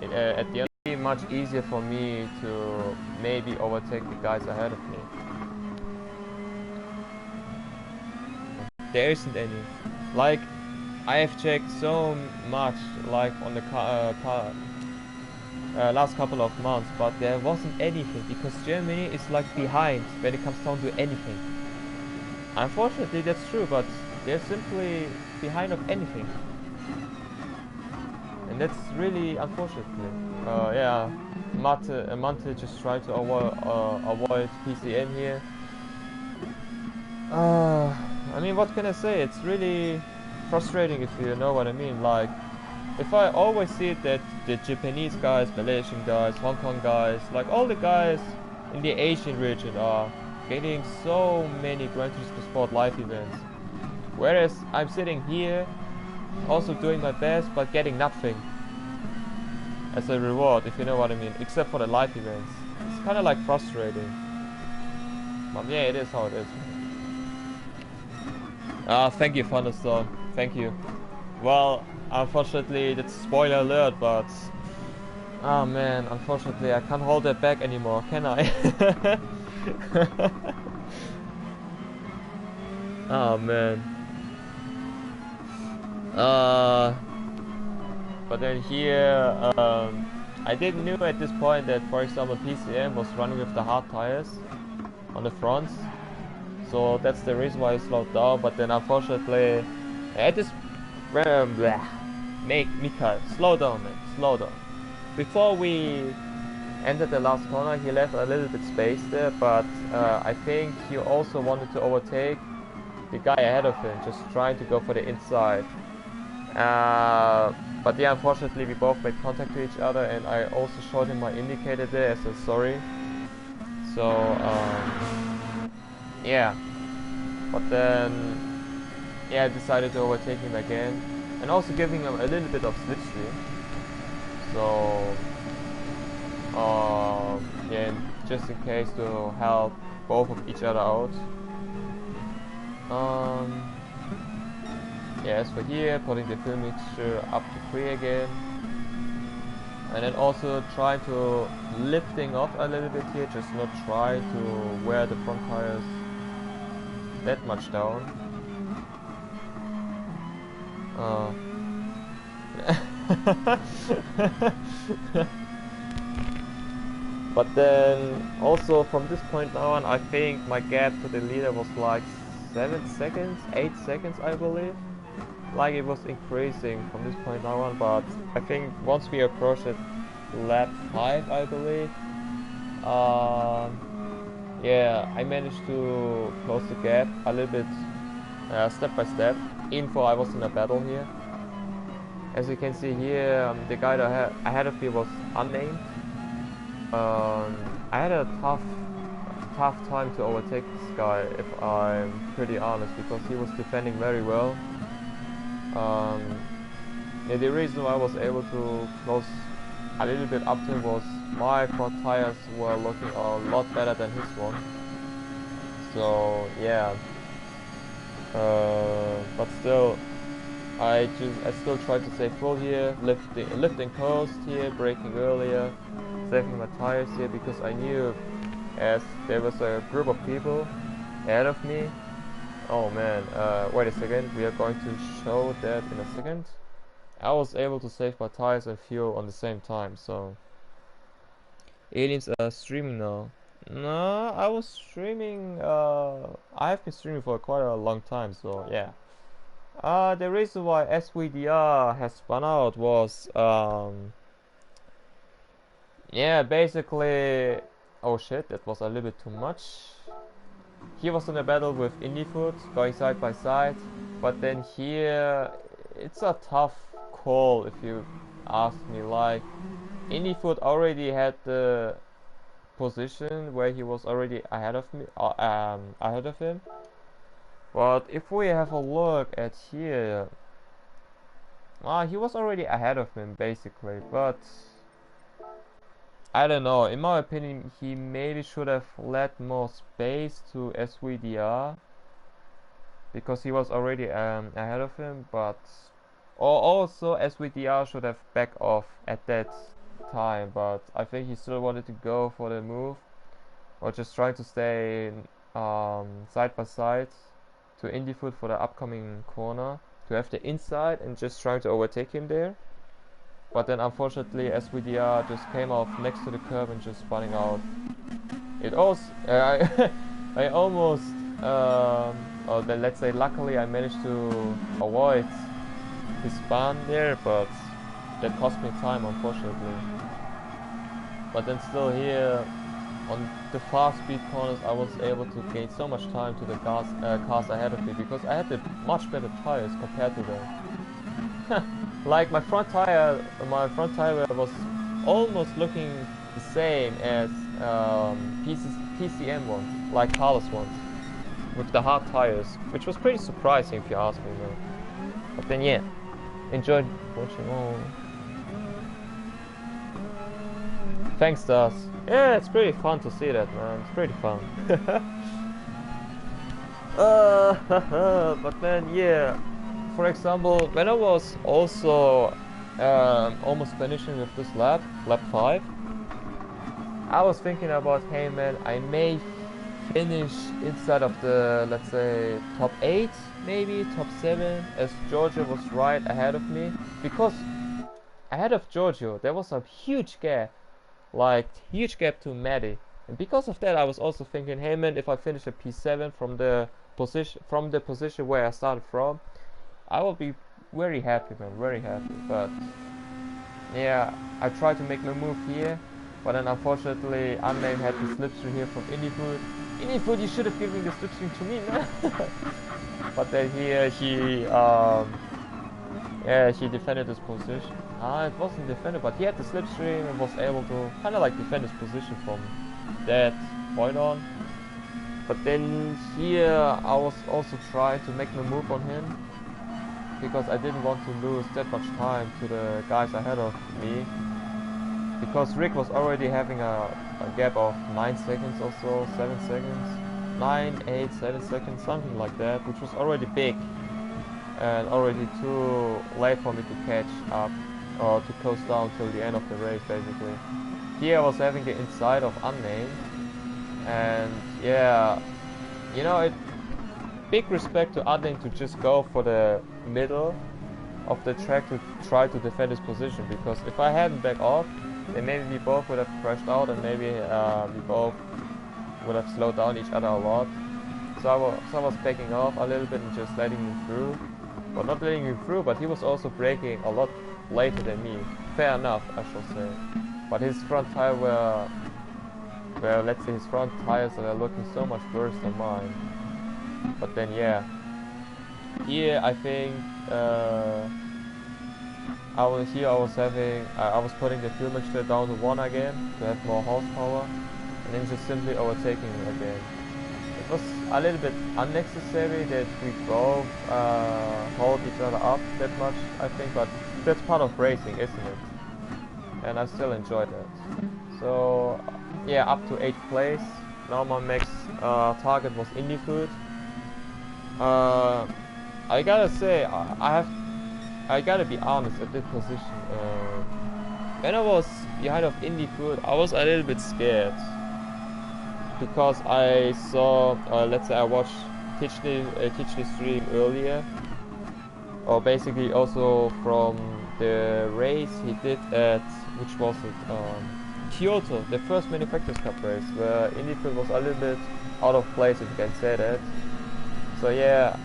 at the end it would be much easier for me to maybe overtake the guys ahead of me. There isn't any. Like, I have checked so much, like on the last couple of months, but there wasn't anything, because Germany is like behind when it comes down to anything. Unfortunately, that's true, but they're simply behind of anything, and that's really unfortunate. Yeah, Mante just tried to avoid PCN here. I mean, what can I say? It's really frustrating, if you know what I mean. Like, if I always see that the Japanese guys, Malaysian guys, Hong Kong guys, like all the guys in the Asian region are getting so many Gran Turismo Sport live events, whereas I'm sitting here also doing my best but getting nothing as a reward, if you know what I mean, except for the live events. It's kind of like frustrating, but yeah, it is how it is. Thank you, Thunderstorm, thank you. Well, unfortunately, that's spoiler alert, but oh man, unfortunately I can't hold that back anymore, can I? Oh man. But then here, I didn't know at this point that, for example, PCM was running with the hard tires on the fronts, so that's the reason why I slowed down. But then unfortunately, at this Mika, slow down, man, slow down. Before we entered the last corner, he left a little bit space there, but I think he also wanted to overtake the guy ahead of him, just trying to go for the inside. But yeah, unfortunately we both made contact to each other, and I also showed him my indicator there as a sorry. So yeah, but then yeah, I decided to overtake him again, and also giving him a little bit of slipstream. So yeah, just in case to help both of each other out. Yeah, as for here, putting the fuel mixture up to 3 again, and then also try to lifting off a little bit here, just not try to wear the front tires that much down. But then also from this point on, I think my gap to the leader was like 7 seconds, 8 seconds, I believe. Like, it was increasing from this point on, but I think once we approached it lap 5, I believe, yeah, I managed to close the gap a little bit, step by step. Info, I was in a battle here. As you can see here, the guy that ahead of me was unnamed. I had a tough time to overtake this guy, if I'm pretty honest, because he was defending very well. Yeah, the reason why I was able to close a little bit up to him was my front tires were looking a lot better than his one. So yeah, but still, I still try to stay full here, lifting coast here, braking earlier, saving my tires here, because I knew as there was a group of people ahead of me. Oh man, wait a second, we are going to show that in a second. I was able to save my tires and fuel on the same time, so... Aliens are streaming now. No, I was streaming, I have been streaming for quite a long time, so yeah. The reason why SVDR has spun out was, yeah, basically... Oh shit, that was a little bit too much. He was in a battle with IndieFoot, going side by side, but then here it's a tough call if you ask me. Like, IndieFoot already had the position where he was already ahead of me, ahead of him. But if we have a look at here, he was already ahead of him basically, but I don't know. In my opinion, he maybe should have let more space to SVDR because he was already ahead of him. But also SVDR should have backed off at that time. But I think he still wanted to go for the move, or just trying to stay side by side to IndieFoot for the upcoming corner to have the inside and just trying to overtake him there. But then unfortunately SVDR just came off next to the curb and just spinning out. It also, I almost, or then let's say luckily I managed to avoid his spin there, but that cost me time unfortunately. But then still here, on the fast speed corners I was able to gain so much time to the cars ahead of me because I had the much better tires compared to them. Like my front tire was almost looking the same as PCM ones, like Carlos ones, with the hard tires, which was pretty surprising if you ask me. But then yeah, enjoyed watching all. Thanks, Daz. Yeah, it's pretty fun to see that, man. It's pretty fun. But then yeah. For example, when I was also almost finishing with this lap 5, I was thinking about, hey man, I may finish inside of the, let's say, top 8, maybe top 7, as Giorgio was right ahead of me. Because ahead of Giorgio, there was a huge gap, to Maddie. And because of that, I was also thinking, hey man, if I finish a P7 from the position where I started from, I will be very happy, man, very happy. But yeah, I tried to make my move here, but then unfortunately Unnamed had the slipstream here from IndieFoot. IndieFoot, you should have given the slipstream to me, man. But then here he defended his position. It wasn't defended, but he had the slipstream and was able to kind of like defend his position from that point on. But then here I was also trying to make my move on him, because I didn't want to lose that much time to the guys ahead of me, because Rick was already having a gap of 9 seconds or so, 7 seconds, 9, 8, 7 seconds, something like that, which was already big and already too late for me to catch up or to coast down till the end of the race basically. Here I was having the inside of Unnamed, and yeah, you know, big respect to Unnamed to just go for the middle of the track to try to defend his position, because if I hadn't backed off, then maybe we both would have crashed out and maybe we both would have slowed down each other a lot. So I was backing off a little bit and just letting him through. Well, not letting him through, but he was also braking a lot later than me. Fair enough, I shall say. But his front tire let's say his front tires were looking so much worse than mine. But then yeah, here I think I was putting the fuel mixture down to 1 again to have more horsepower, and then just simply overtaking again. It was a little bit unnecessary that we both hold each other up that much, I think, but that's part of racing, isn't it? And I still enjoyed that. So yeah, up to 8th place. now my max target was indie food. I gotta say, I gotta be honest at this position. When I was behind of indie food, I was a little bit scared because I saw, let's say, I watched Kitchney stream earlier, or basically also from the race he did at, which was it, Kyoto, the first Manufacturers Cup race, where indie food was a little bit out of place, if you can say that. So yeah,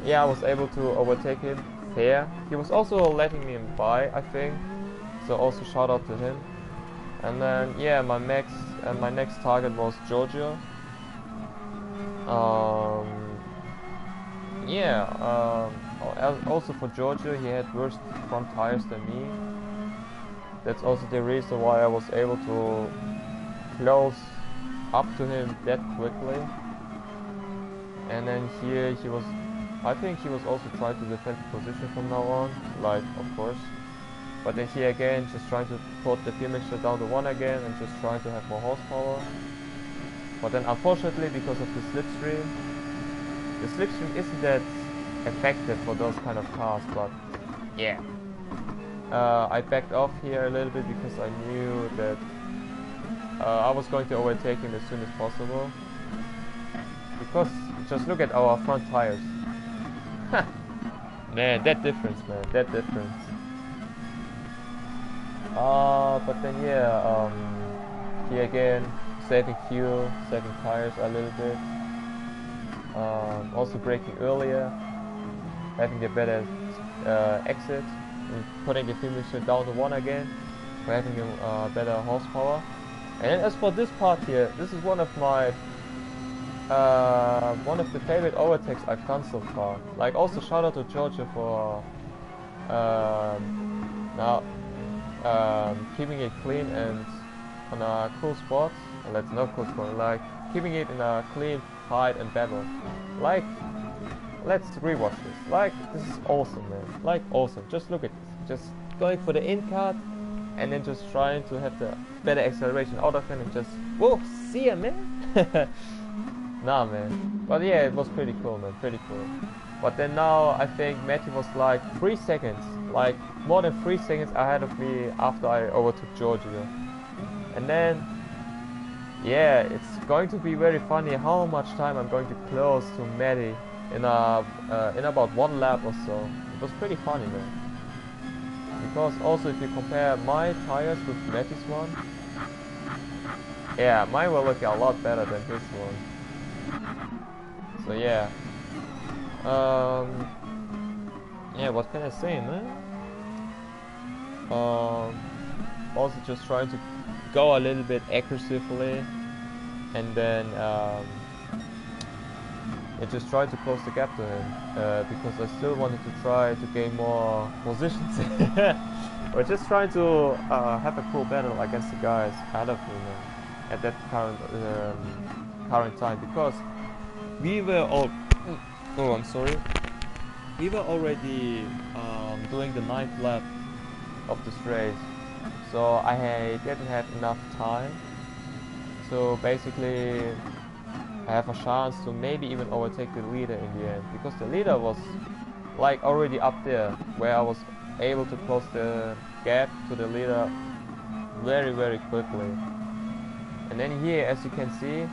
I was able to overtake him fair. He was also letting me by, I think. So also shout out to him. And then yeah, my next target was Georgia. Also for Georgia, he had worse front tires than me. That's also the reason why I was able to close up to him that quickly. And then here I think he was also trying to defend the position from now on, like, of course. But then here again, just trying to put the fuel mixture down to 1 again and just trying to have more horsepower. But then unfortunately, because of the slipstream isn't that effective for those kind of cars, but yeah. I backed off here a little bit because I knew that I was going to overtake him as soon as possible. Because just look at our front tires. Man, that difference, that difference. But then yeah, here again, saving fuel, saving tires a little bit. Also braking earlier, having the better exit, and putting the fuel mixture down to 1 again, for having a better horsepower. And as for this part here, this is one of the favorite overtakes I've done so far. Like, also shout out to Georgia for keeping it clean and on a cool spot. Well, that's not cool spot, like keeping it in a clean fight and battle. Like, let's rewatch this. Like, this is awesome, man. Like, awesome. Just look at this. Just going for the in cut and then just trying to have the better acceleration out of it and just, whoa, see ya, man. Nah, man. But yeah, it was pretty cool, man. Pretty cool. But then now I think Matty was like 3 seconds, like more than 3 seconds ahead of me after I overtook Giorgio. And then, yeah, it's going to be very funny how much time I'm going to close to Matty in about 1 lap or so. It was pretty funny, man. Because also if you compare my tires with Matty's one, yeah, mine will look a lot better than his one. So yeah. Yeah, what can I say, man? Also just trying to go a little bit aggressively, and then just try to close the gap to him, because I still wanted to try to gain more positions. Or just trying to have a cool battle against the guys ahead of me, man, at that current time, because we were all we were already doing the 9th lap of this race, so I didn't have enough time to basically have a chance to maybe even overtake the leader in the end, because the leader was like already up there, where I was able to close the gap to the leader very, very quickly. And then here, as you can see,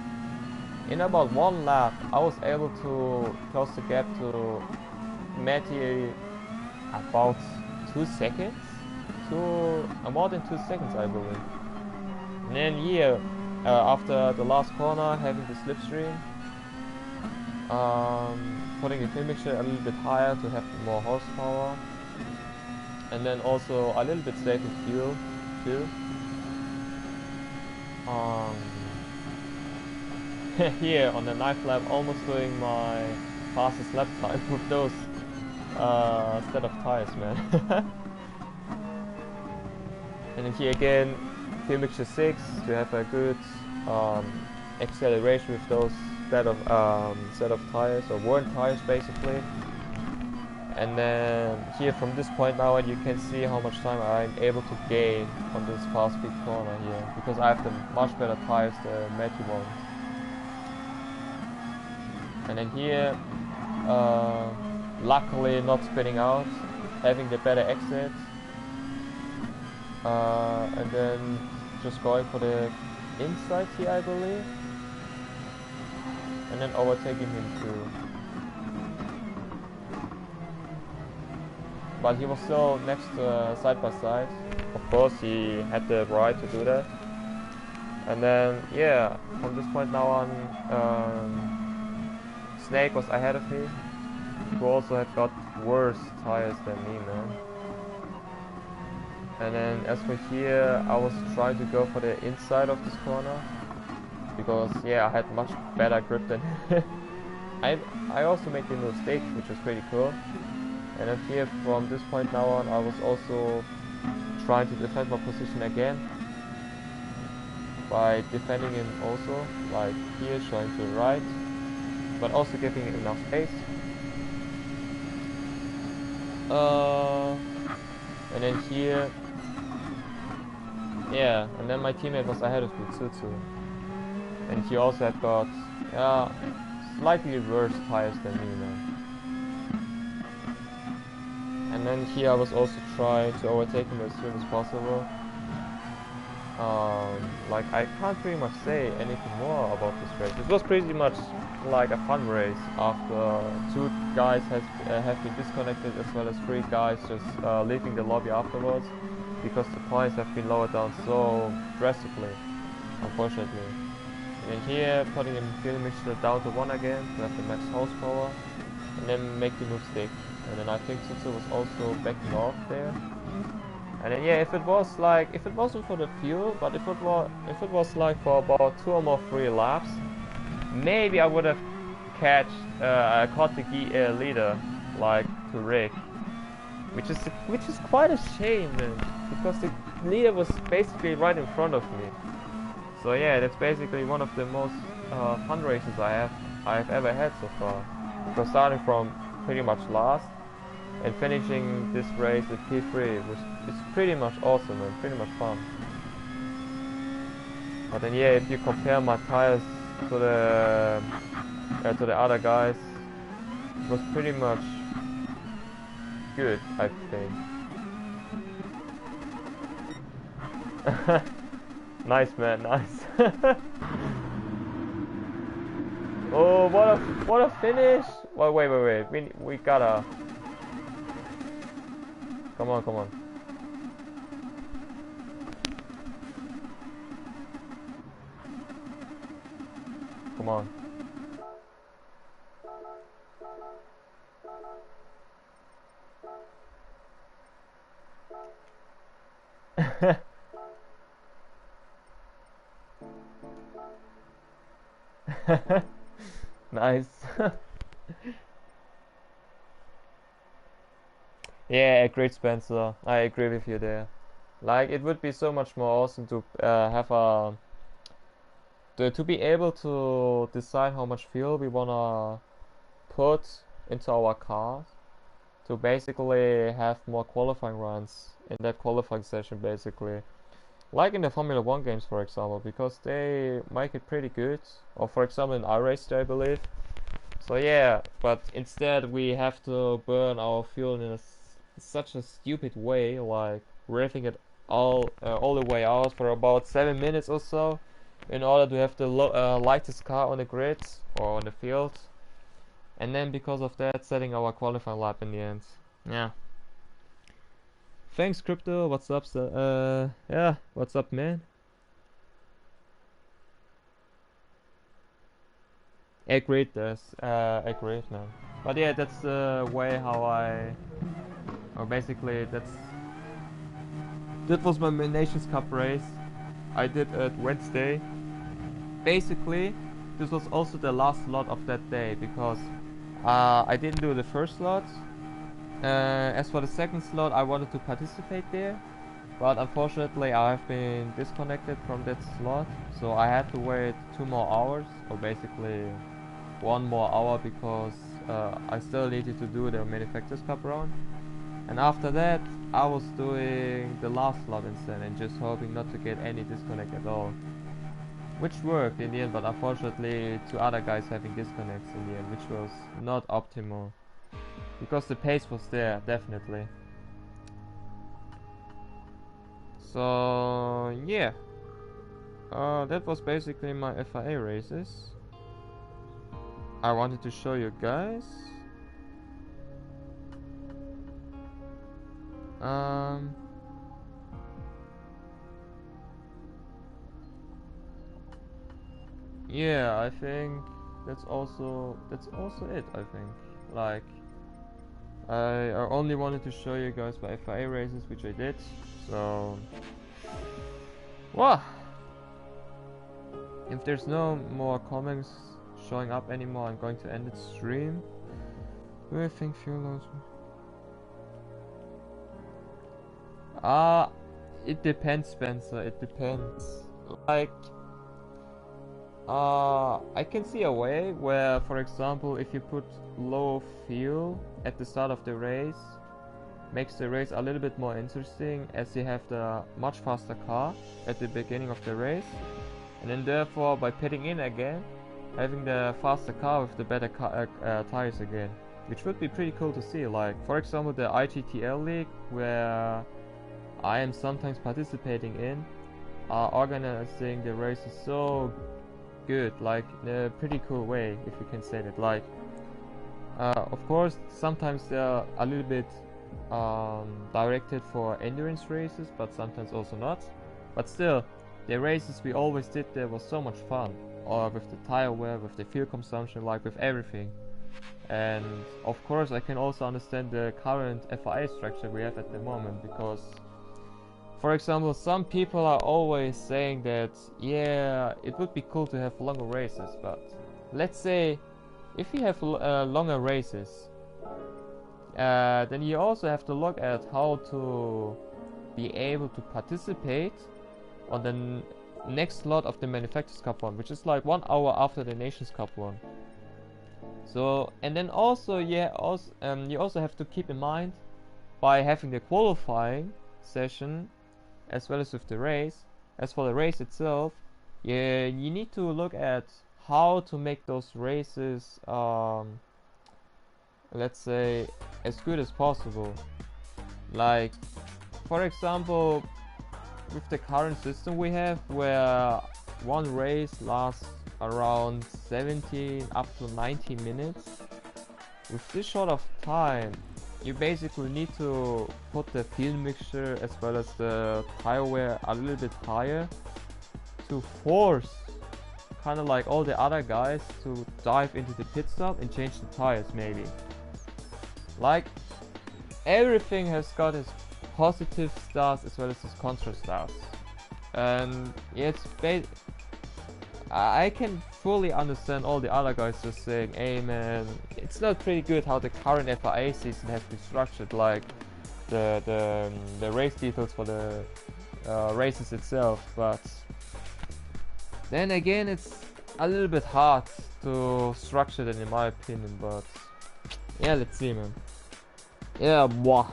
in about 1 lap, I was able to close the gap to Matty about 2 seconds, more than 2 seconds, I believe. And then here, after the last corner, having the slipstream, putting the fuel mixture a little bit higher to have more horsepower, and then also a little bit saving fuel too. Here on the 9th lap, almost doing my fastest lap time with those set of tires, man. And then here again, fuel mixture 6 to have a good acceleration with those set of tires, or worn tires basically. And then here from this point now on, you can see how much time I'm able to gain on this fast speed corner here, because I have the much better tires than Matthew ones. And then here, luckily not spinning out, having the better exit, and then just going for the inside here, I believe, and then overtaking him too. But he was still next side by side. Of course, he had the right to do that. And then, yeah, from this point now on, Snake was ahead of me, who also had got worse tires than me, man. And then as for here, I was trying to go for the inside of this corner, because yeah, I had much better grip than him. I also made the mistake, which was pretty cool. And then here, from this point now on, I was also trying to defend my position again by defending him also, like here, showing to the right, but also giving him enough space. And then here, yeah, and then my teammate was ahead of me too. And he also had got, yeah, slightly worse tires than me, man. And then here I was also trying to overtake him as soon as possible. Like, I can't pretty much say anything more about this race. It was pretty much like a fun race after 2 guys have been disconnected, as well as 3 guys just leaving the lobby afterwards, because the points have been lowered down so drastically, unfortunately. And then here, putting him fuel mixture down to 1 again to have the max horsepower, and then make the move stick. And then I think Tsutsu was also backing off there. And then yeah, if it wasn't for the fuel, but if it was like for about 2 or more free laps, maybe I would have caught the leader, like, to Rick, which is quite a shame, man, because the leader was basically right in front of me. So yeah, that's basically one of the most fun races I've ever had so far, because starting from pretty much last and finishing this race with P3 it's pretty much awesome and pretty much fun. But then yeah, if you compare my tires to the other guys, it was pretty much good, I think. Nice, man, nice. Oh, what a finish! Well, wait. We gotta. Come on. Come on. Nice. Yeah, great, Spencer. I agree with you there. Like, it would be so much more awesome to have to be able to decide how much fuel we wanna put into our car, to basically have more qualifying runs in that qualifying session, basically. Like in the Formula 1 games, for example, because they make it pretty good. Or for example in iRacing, I believe. So yeah, but instead we have to burn our fuel in such a stupid way, like revving it all the way out for about 7 minutes or so, in order to have the lightest car on the grid or on the field, and then because of that setting our qualifying lap in the end. Yeah. Thanks, Crypto. What's up, yeah, what's up, man? Agreed, agreed, man. But yeah, that's the way how or basically that was my Nations Cup race. I did it Wednesday. Basically, this was also the last slot of that day, because I didn't do the first slot. As for the second slot, I wanted to participate there, but unfortunately I have been disconnected from that slot, so I had to wait 2 more hours, or basically 1 more hour, because I still needed to do the Manufacturers Cup round. And after that, I was doing the last lap instead and just hoping not to get any disconnect at all. Which worked in the end, but unfortunately two other guys having disconnects in the end, which was not optimal. Because the pace was there, definitely. So yeah, that was basically my FIA races. I wanted to show you guys. Yeah, I think that's also it. I think like I only wanted to show you guys my FIA races, which I did. So, well, if there's no more comments showing up anymore, I'm going to end the stream. Do I think fuel loads? It depends, Spencer. It depends. Like, I can see a way where, for example, if you put low fuel at the start of the race, makes the race a little bit more interesting, as you have the much faster car at the beginning of the race, and then therefore by pitting in again, having the faster car with the better tires again, which would be pretty cool to see. Like, for example, the IGTL League, where I am sometimes participating in, are organizing the races so good, like in a pretty cool way, if you can say that. Like, of course, sometimes they're a little bit directed for endurance races, but sometimes also not. But still, the races we always did there was so much fun, or with the tire wear, with the fuel consumption, like with everything. And of course, I can also understand the current FIA structure we have at the moment, because, for example, some people are always saying that, yeah, it would be cool to have longer races, but let's say if you have longer races, then you also have to look at how to be able to participate on the next slot of the Manufacturers Cup one, which is like 1 hour after the Nations Cup one. So, and then also, yeah, you also have to keep in mind, by having the qualifying session as well as with the race, as for the race itself, yeah, you need to look at how to make those races, let's say, as good as possible. Like, for example, with the current system we have, where one race lasts around 17 up to 90 minutes, with this short of time, you basically need to put the fuel mixture as well as the tire wear a little bit higher to force kind of like all the other guys to dive into the pit stop and change the tires maybe. Like, everything has got its positive stars as well as its contra stars. And it's I can fully understand all the other guys just saying, hey man, it's not pretty good how the current FIA season has been structured, like the race details for the races itself. But then again, it's a little bit hard to structure that in my opinion. But yeah, let's see, man. Yeah, boah.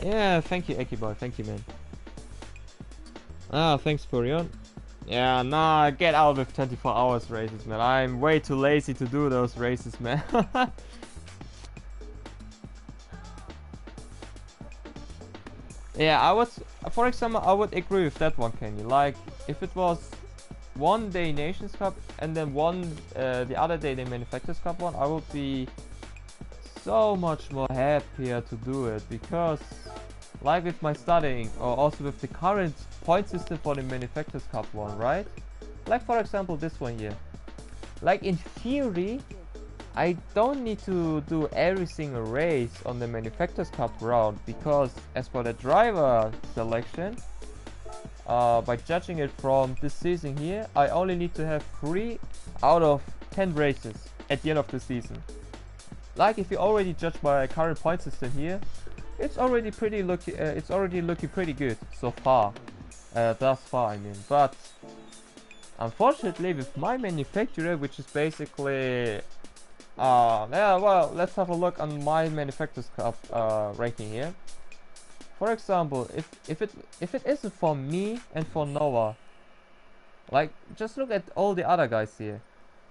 Yeah, thank you, Ekiboy, thank you, man. Ah, thanks, Purion. Yeah, nah, get out with 24 hours races, man. I'm way too lazy to do those races, man. Yeah, for example, I would agree with that one, Kenny. Like, if it was one day Nations Cup and then the other day the Manufacturers Cup one, I would be so much more happier to do it, because like with my studying, or also with the current point system for the Manufacturers Cup one, right? Like, for example, this one here. Like, in theory, I don't need to do every single race on the Manufacturers Cup round, because as for the driver selection, by judging it from this season here, I only need to have 3 out of 10 races at the end of the season. Like, if you already judge my current point system here, it's already looking pretty good so far, thus far, I mean. But unfortunately, with my manufacturer, which is basically Yeah, well, let's have a look on my Manufacturers Cup ranking here. For example, if it isn't for me and for Noah, like just look at all the other guys here.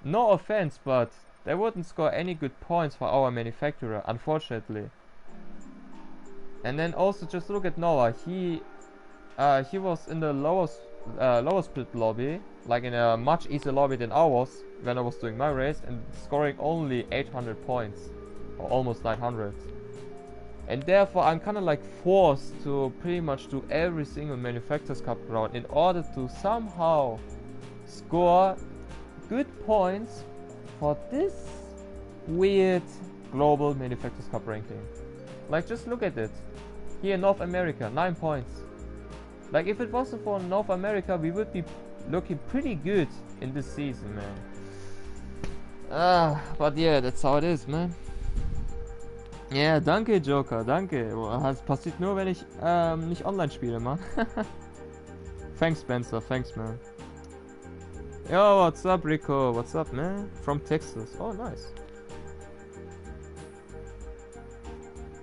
No offense, but they wouldn't score any good points for our manufacturer, unfortunately. And then also just look at Noah. He was in the lowest split lobby, like in a much easier lobby than ours when I was doing my race, and scoring only 800 points, or almost 900. And therefore I'm kind of like forced to pretty much do every single Manufacturers Cup round in order to somehow score good points for this weird global Manufacturers Cup ranking. Like, just look at it. Here in North America, 9 points. Like, if it wasn't for North America, we would be looking pretty good in this season, man. But yeah, that's how it is, man. Ja, danke Joker, danke. Das passiert nur, wenn ich nicht online spiele, man. Thanks Spencer, thanks man. Yo, what's up Rico? What's up, man? From Texas. Oh, nice.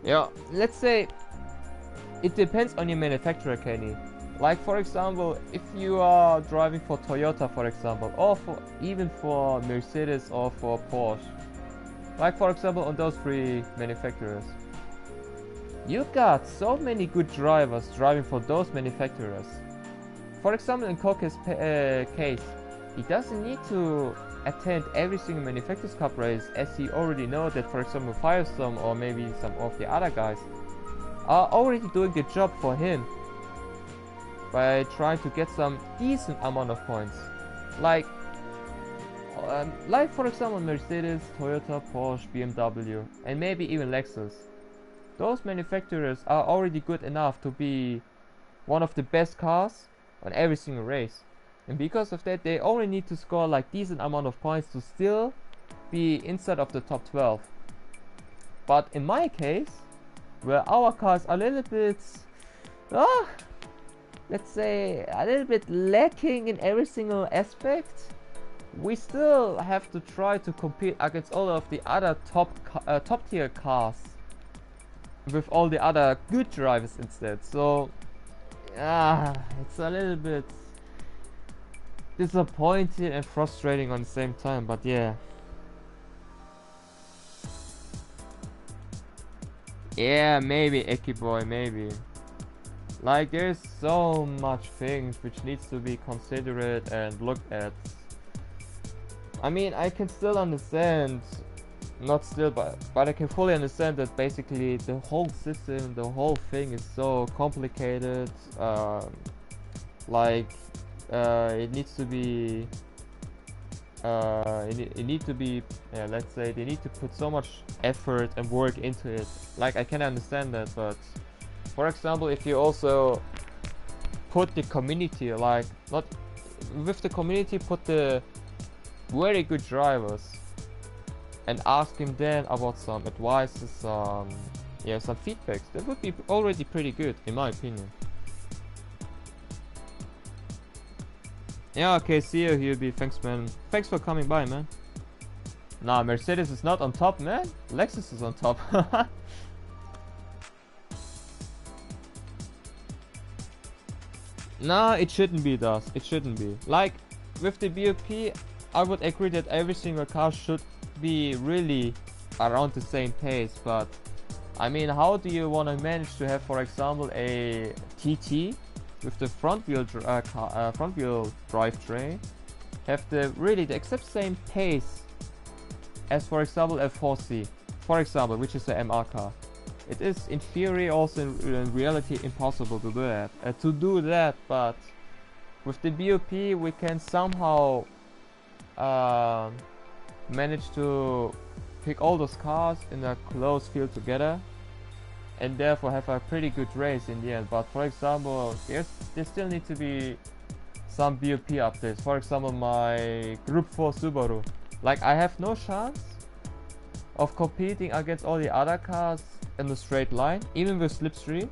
Yeah, let's say it depends on your manufacturer, Kenny. Like, for example, if you are driving for Toyota, for example, or even for Mercedes or for Porsche, like for example on those three manufacturers, you got so many good drivers driving for those manufacturers. For example, in Koke's case, he doesn't need to attend every single Manufacturers Cup race, as he already knows that, for example, Firestone or maybe some of the other guys are already doing the job for him by trying to get some decent amount of points. Like for example Mercedes, Toyota, Porsche, BMW, and maybe even Lexus. Those manufacturers are already good enough to be one of the best cars on every single race. And because of that, they only need to score like decent amount of points to still be inside of the top 12. But in my case, where our cars are a little bit, let's say a little bit lacking in every single aspect, we still have to try to compete against all of the other top tier cars with all the other good drivers instead. So it's a little bit disappointing and frustrating on the same time, but yeah. Yeah, maybe Eki boy, maybe. Like, there's so much things which needs to be considered and looked at. I mean, I can still understand, not still, but I can fully understand that basically the whole system, the whole thing is so complicated. It needs to be let's say they need to put so much effort and work into it. Like, I can understand that, but for example, if you also put the community, like, not with the community, put the very good drivers and ask him then about some advices, some feedbacks, that would be already pretty good in my opinion. Yeah, okay, see you, Hubie. Thanks, man. Thanks for coming by, man. Nah, Mercedes is not on top, man. Lexus is on top. Nah, it shouldn't be, thus. It shouldn't be. Like, with the BOP, I would agree that every single car should be really around the same pace, but I mean, how do you want to manage to have, for example, a TT with the front wheel drivetrain have the exact same pace as, for example, a 4C, for example, which is the MR car? It is in theory, also in reality, impossible to do that. But with the BOP, we can somehow manage to pick all those cars in a close field together, and therefore have a pretty good race in the end. But for example, there still need to be some BOP updates. For example, my Group 4 Subaru, like, I have no chance of competing against all the other cars in a straight line, even with slipstream.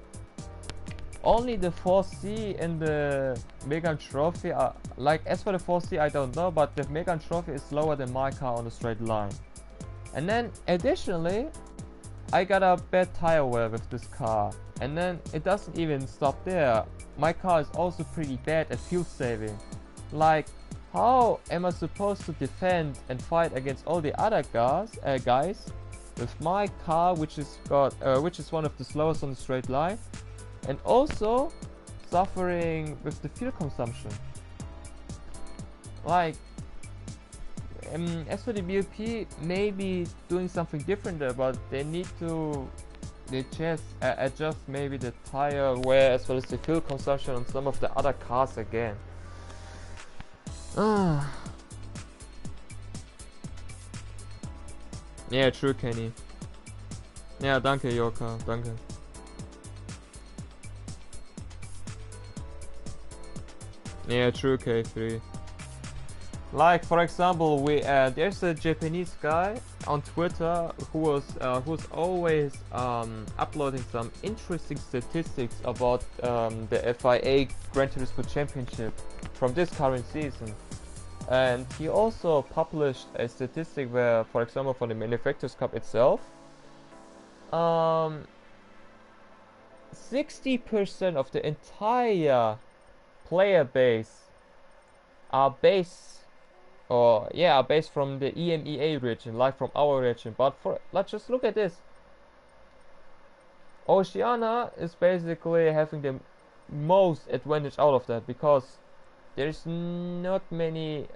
Only the 4C and the Megan Trophy are, like, as for the 4C I don't know, but the Megan Trophy is slower than my car on a straight line. And then additionally, I got a bad tire wear with this car. And then it doesn't even stop there. My car is also pretty bad at fuel saving. Like, how am I supposed to defend and fight against all the other guys with my car, which is one of the slowest on the straight line, and also suffering with the fuel consumption? Like, as for the BOP, maybe doing something different there, but they need to adjust maybe the tire wear as well as the fuel consumption on some of the other cars again. Yeah, true, Kenny. Ja, danke, Joka, danke. Yeah, true, K3. Like, for example, there's a Japanese guy on Twitter who was always uploading some interesting statistics about the FIA Gran Turismo Championship from this current season. And he also published a statistic where, for example, for the Manufacturers Cup itself, 60% of the entire player base are based from the EMEA region, like from our region. But let's just look at this. Oceania is basically having the most advantage out of that, because there's not many,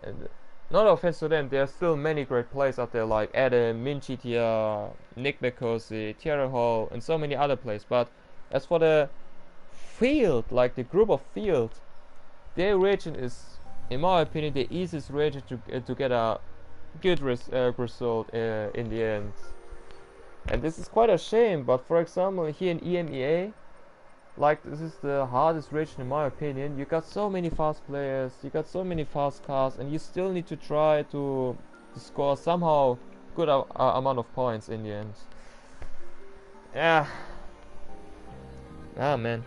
not offense to them, there are still many great players out there like Adam, Min Chitia, Nick McCosey, Thierry Hall, and so many other players. But as for the field, like the group of field, their region is, in my opinion, the easiest region to get a good result in the end. And this is quite a shame, but for example, here in EMEA, like, this is the hardest region in my opinion. You got so many fast players, you got so many fast cars, and you still need to try to score somehow good amount of points in the end. Yeah. Ah, man.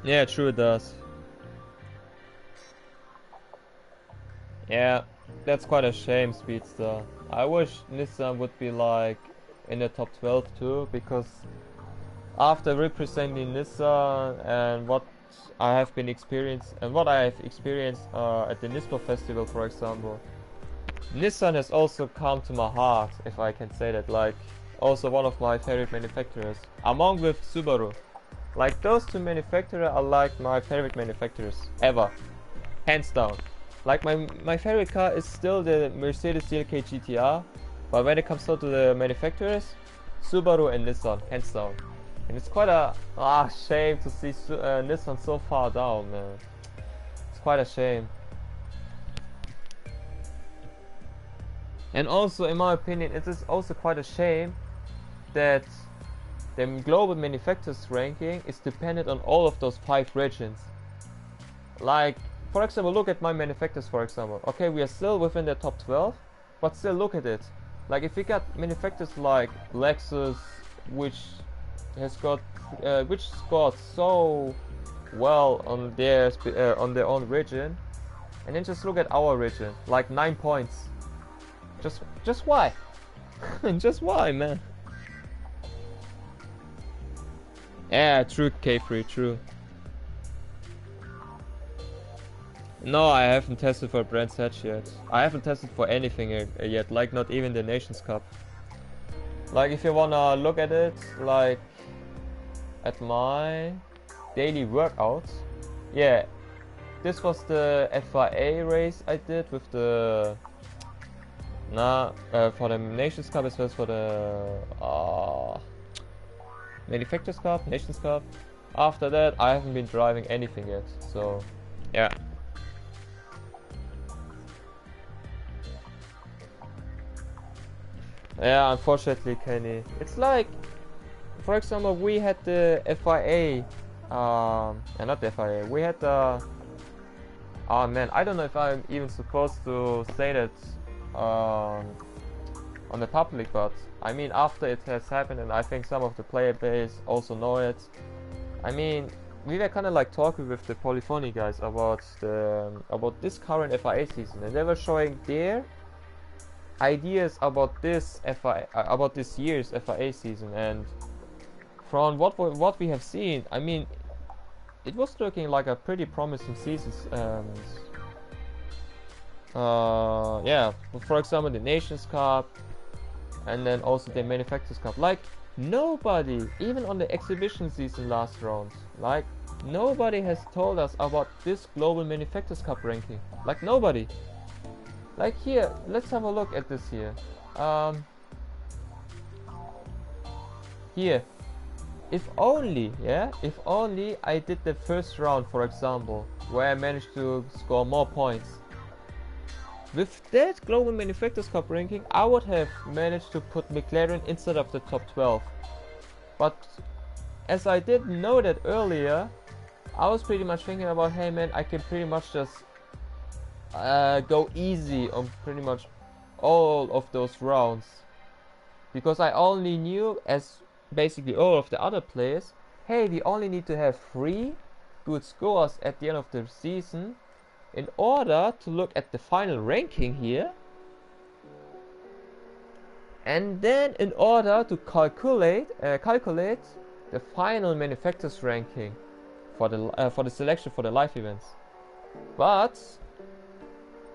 Yeah, true, it does. Yeah, that's quite a shame, Speedster. I wish Nissan would be like in the top 12 too, because after representing Nissan and what I have experienced at the Nismo Festival, for example, Nissan has also come to my heart, if I can say that. Like, also one of my favorite manufacturers, along with Subaru. Like, those two manufacturers are like my favorite manufacturers ever, hands down. Like, my favorite car is still the Mercedes CLK GTR, but when it comes down to the manufacturers, Subaru and Nissan, hands down. And it's quite a shame to see Nissan so far down, man. It's quite a shame. And also, in my opinion, it is also quite a shame that the global manufacturers ranking is dependent on all of those 5 regions. Like, for example, look at my manufacturers, for example. Okay, we are still within the top 12, but still look at it. Like, if we got manufacturers like Lexus, which scored so well on their own region, and then just look at our region, like 9 points. Just why? Just why, man? Yeah, true, K3, true. No, I haven't tested for Brands Hatch yet. I haven't tested for anything yet, like not even the Nations Cup. Like, if you wanna look at it, like at my daily workouts, yeah, this was the FIA race I did with the for the Nations Cup as well as for the Manufacturers Cup, Nations Cup. After that, I haven't been driving anything yet, so yeah. Yeah, unfortunately, Kenny. It's like, for example, we had the FIA, not the FIA, we had the, oh man, I don't know if I'm even supposed to say that on the public, but I mean, after it has happened, and I think some of the player base also know it, I mean, we were kind of like talking with the Polyphony guys about this current FIA season, and they were showing their ideas about this about this year's FIA season. And from what we have seen, I mean, it was looking like a pretty promising season. Yeah, for example, the Nations Cup, and then also the Manufacturers Cup. Like, nobody, even on the exhibition season last round, like, nobody has told us about this global Manufacturers Cup ranking. Like, nobody. Like, here, let's have a look at this here. Here, if only I did the first round, for example, where I managed to score more points. With that Global Manufacturers Cup ranking, I would have managed to put McLaren inside of the top 12. But as I didn't know that earlier, I was pretty much thinking about, hey man, I can pretty much just go easy on pretty much all of those rounds. Because I only knew, as basically all of the other players, hey, we only need to have 3 good scores at the end of the season in order to look at the final ranking here, and then in order to calculate the final manufacturers ranking for the selection for the live events. But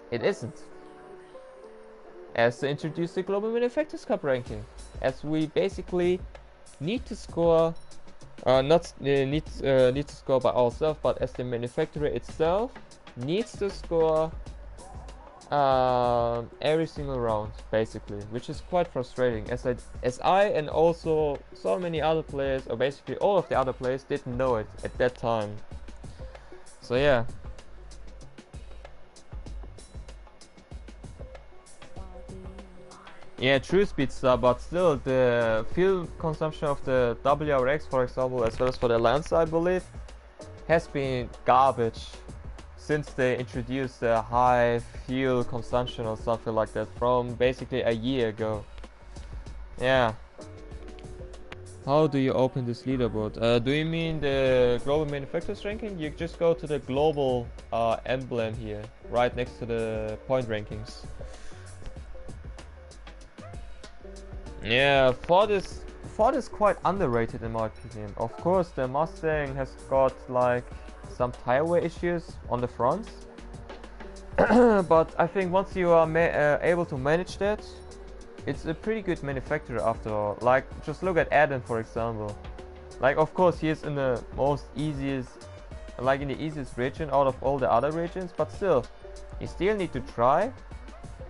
it isn't, as they introduced the Global Manufacturers Cup ranking, as we basically need to score need to score by ourselves, but as the manufacturer itself needs to score every single round, basically, which is quite frustrating, as I and also so many other players, or basically all of the other players, didn't know it at that time. So yeah. Yeah, true Speedster, but still the fuel consumption of the WRX, for example, as well as for the Lancer, I believe, has been garbage since they introduced the high fuel consumption or something like that from basically a year ago. Yeah. How do you open this leaderboard? Do you mean the global manufacturers ranking? You just go to the global emblem here, right next to the point rankings. Yeah, Ford is quite underrated in my opinion. Of course, the Mustang has got like some tire wear issues on the fronts, but I think once you are able to manage that, it's a pretty good manufacturer after all. Like, just look at Adam, for example. Like, of course, he is in the easiest region out of all the other regions, but still, you still need to try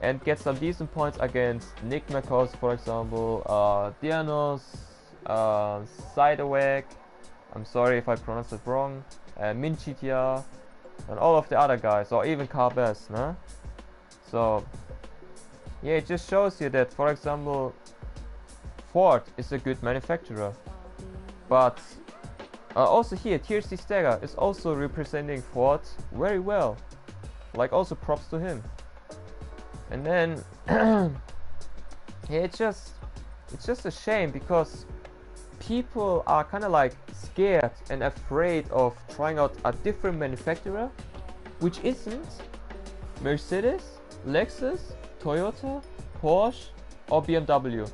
and get some decent points against Nick McCoss, for example, Dianos, Sideweg, I'm sorry if I pronounced it wrong, Minchitia, and all of the other guys, or even Carbes, nah? So, yeah, it just shows you that, for example, Ford is a good manufacturer, but also here, TRC Stagger is also representing Ford very well, like, also props to him. And then yeah, it's just a shame because people are kind of like scared and afraid of trying out a different manufacturer, which isn't Mercedes, Lexus, Toyota, Porsche, or BMW,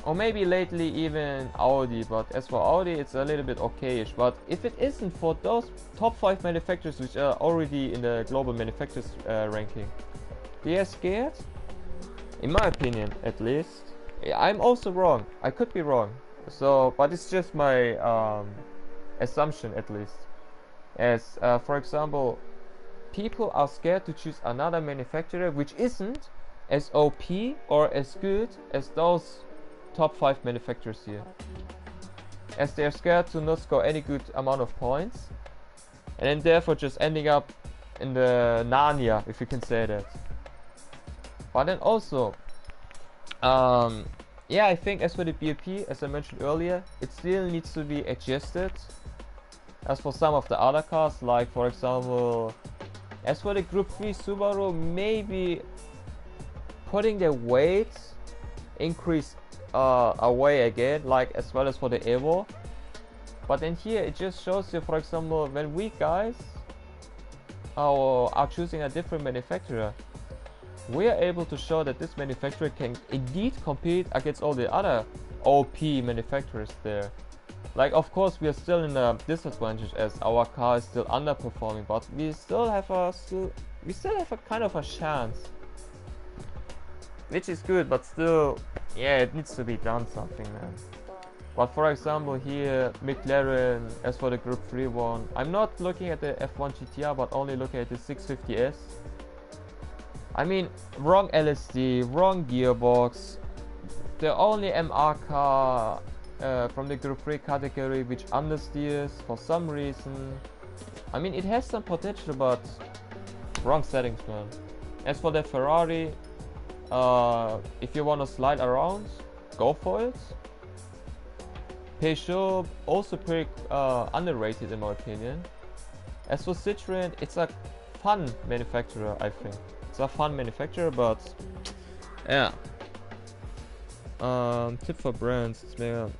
or maybe lately even Audi. But as for Audi, it's a little bit okayish. But if it isn't for those top 5 manufacturers which are already in the global manufacturers ranking, they are scared, in my opinion at least. I'm also wrong, I could be wrong, so, but it's just my assumption at least, as for example, people are scared to choose another manufacturer which isn't as OP or as good as those top 5 manufacturers here, as they are scared to not score any good amount of points, and then therefore just ending up in the Narnia, if you can say that. But then also, yeah, I think as for the BOP, as I mentioned earlier, it still needs to be adjusted. As for some of the other cars, like for example, as for the Group 3 Subaru, maybe putting the weight increase away again, like as well as for the Evo. But in here it just shows you, for example, when we guys are choosing a different manufacturer, we are able to show that this manufacturer can indeed compete against all the other OP manufacturers there. Like, of course, we are still in a disadvantage as our car is still underperforming, but we still have a kind of a chance, which is good. But still, yeah, it needs to be done something, man. But for example, here McLaren, as for the Group 3 one, I'm not looking at the F1 GTR, but only looking at the 650S. I mean, wrong LSD, wrong gearbox. The only MR car from the Group 3 category which understeers for some reason. I mean, it has some potential, but wrong settings, man. As for the Ferrari, if you want to slide around, go for it. Peugeot, also pretty underrated in my opinion. As for Citroën, it's a fun manufacturer, I think. It's a fun manufacturer, but yeah. Tip for brands, it's maybe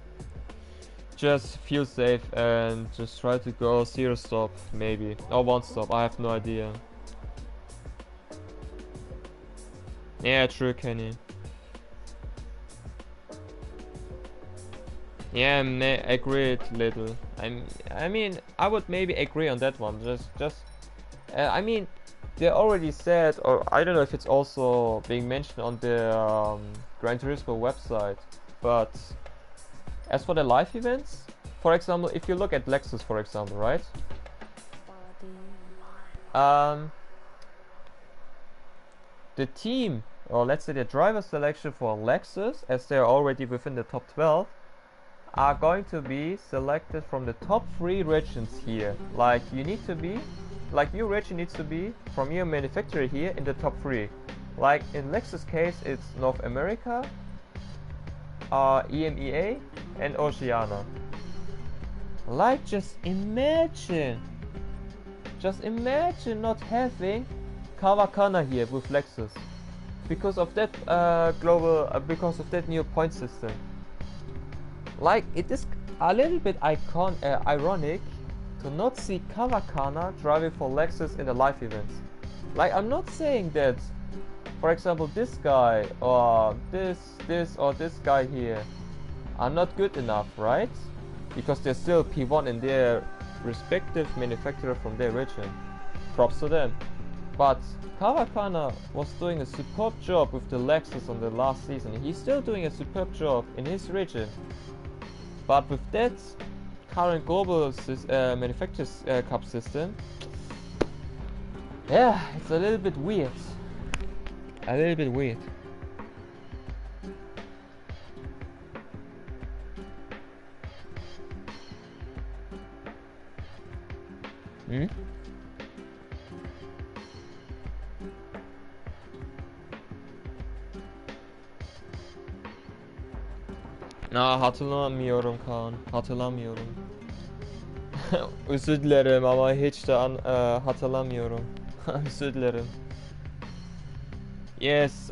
just feel safe and just try to go 0 stop, maybe, or 1 stop. I have no idea. Yeah, true, Kenny. Yeah, agreed, little. I mean, I would maybe agree on that one. I mean, they already said, or I don't know if it's also being mentioned on the Gran Turismo website, but as for the live events, for example, if you look at Lexus, for example, right? The team, or let's say the driver selection for Lexus, as they are already within the top 12, are going to be selected from the top 3 regions here. Like, you need to be, like, your region needs to be from your manufacturer here in the top 3. Like in Lexus case, it's North America, EMEA, and Oceania. Like, just imagine not having Kawakana here with Lexus because of that because of that new point system. Like, it is a little bit ironic to not see Kawakana driving for Lexus in the live events. Like, I'm not saying that, for example, this guy or this or this guy here are not good enough, right? Because they're still P1 in their respective manufacturer from their region. Props to them. But Kawakana was doing a superb job with the Lexus on the last season. He's still doing a superb job in his region. But with that current global manufacturers cup system, yeah, it's a little bit weird. A little bit weird. Hmm? Hatırlamıyorum Kaan. Hatırlamıyorum. Özür dilerim ama hiç de hatırlamıyorum. Özür dilerim. Yes,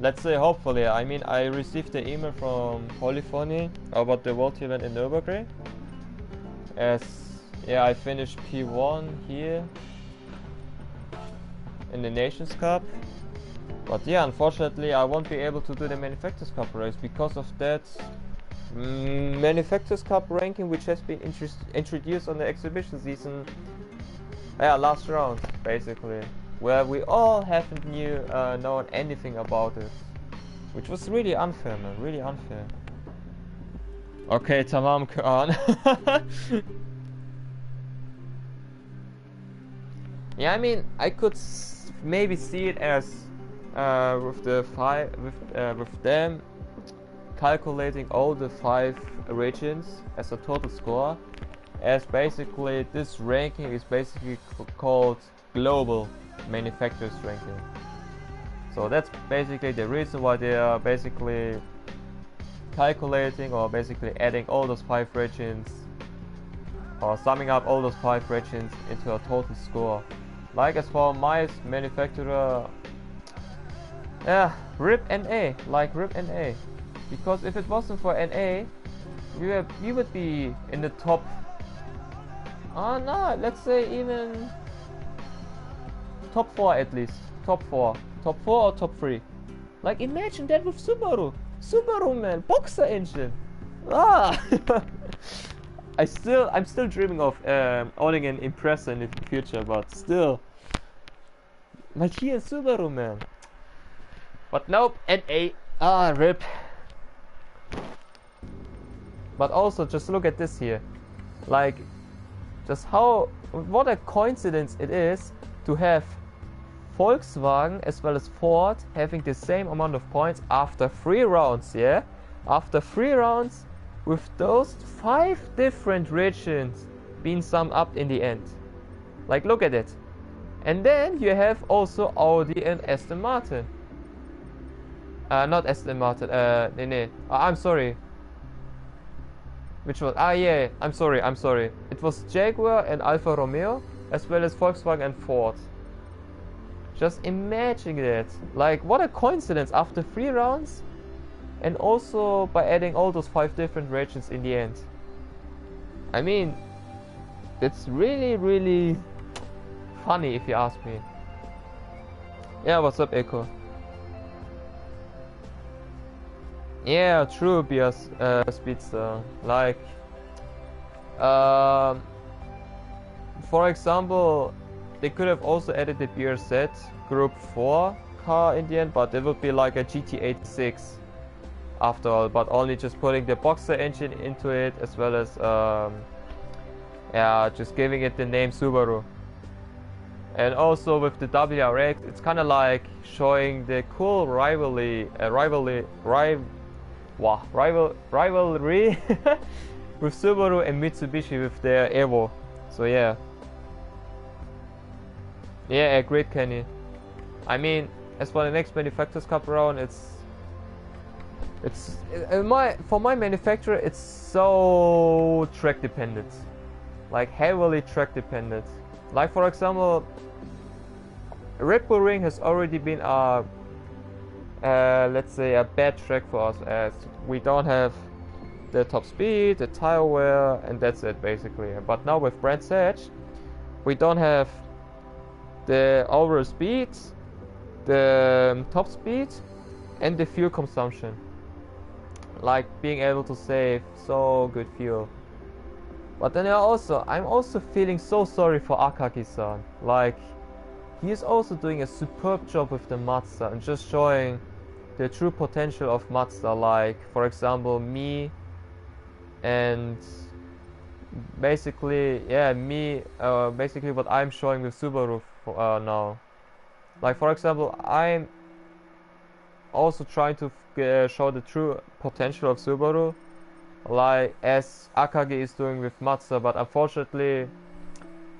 let's say hopefully. I mean, I received the email from Polyphony about the World event in Nürburgring. As, yeah, I finished P1 here in the Nations Cup. But yeah, unfortunately, I won't be able to do the Manufacturers Cup race because of that Manufacturers Cup ranking, which has been introduced on the exhibition season. Yeah, last round, basically, where we all haven't known anything about it, which was really unfair, man. Really unfair. Okay, tamam Kaan. Yeah, I mean, I could maybe see it as with them calculating all the 5 regions as a total score, as basically this ranking is basically called global manufacturers ranking. So that's basically the reason why they are basically calculating or basically adding all those 5 regions or summing up all those 5 regions into a total score. Like, as for my manufacturer, yeah, RIP NA, like RIP NA. Because if it wasn't for NA, you would be in the top. Oh no, let's say even top 4 at least. Top 4 or top 3. Like imagine that with Subaru. Subaru, man, boxer engine. Ah. I'm still dreaming of owning an Impreza in the future, but still. Like here in Subaru, man. But nope, NA. Ah, rip. But also, just look at this here. Like, just what a coincidence it is to have Volkswagen as well as Ford having the same amount of points after 3 rounds, yeah? After 3 rounds, with those 5 different regions being summed up in the end. Like, look at it. And then you have also Audi and Aston Martin. Not Aston Martin, I'm sorry. Which one? Ah, yeah, I'm sorry. It was Jaguar and Alfa Romeo, as well as Volkswagen and Ford. Just imagine that. Like, what a coincidence after 3 rounds, and also by adding all those 5 different regions in the end. I mean, it's really, really funny if you ask me. Yeah, what's up, Echo? Yeah, true, BS Speedster. Like, for example, they could have also added the BRZ Group 4 car in the end, but it would be like a GT86 after all, but only just putting the boxer engine into it, as well as yeah, just giving it the name Subaru. And also with the WRX, it's kind of like showing the cool rivalry with Subaru and Mitsubishi with their Evo. So yeah. Yeah, agreed, Kenny. I mean, as for the next Manufacturers Cup round, for my manufacturer, it's so track dependent, like heavily track dependent. Like for example, Red Bull Ring has already been let's say a bad track for us, as we don't have the top speed, the tire wear, and that's it basically. But now with Brands Hatch, we don't have the overall speed, the top speed, and the fuel consumption. Like being able to save so good fuel. But then I'm also feeling so sorry for Akagi-san. Like, he is also doing a superb job with the Mazda and just showing the true potential of Mazda. Like, for example, me and basically, yeah, basically what I'm showing with Subaru now. Like, for example, I'm also trying to show the true potential of Subaru, like as Akagi is doing with Mazda, but unfortunately,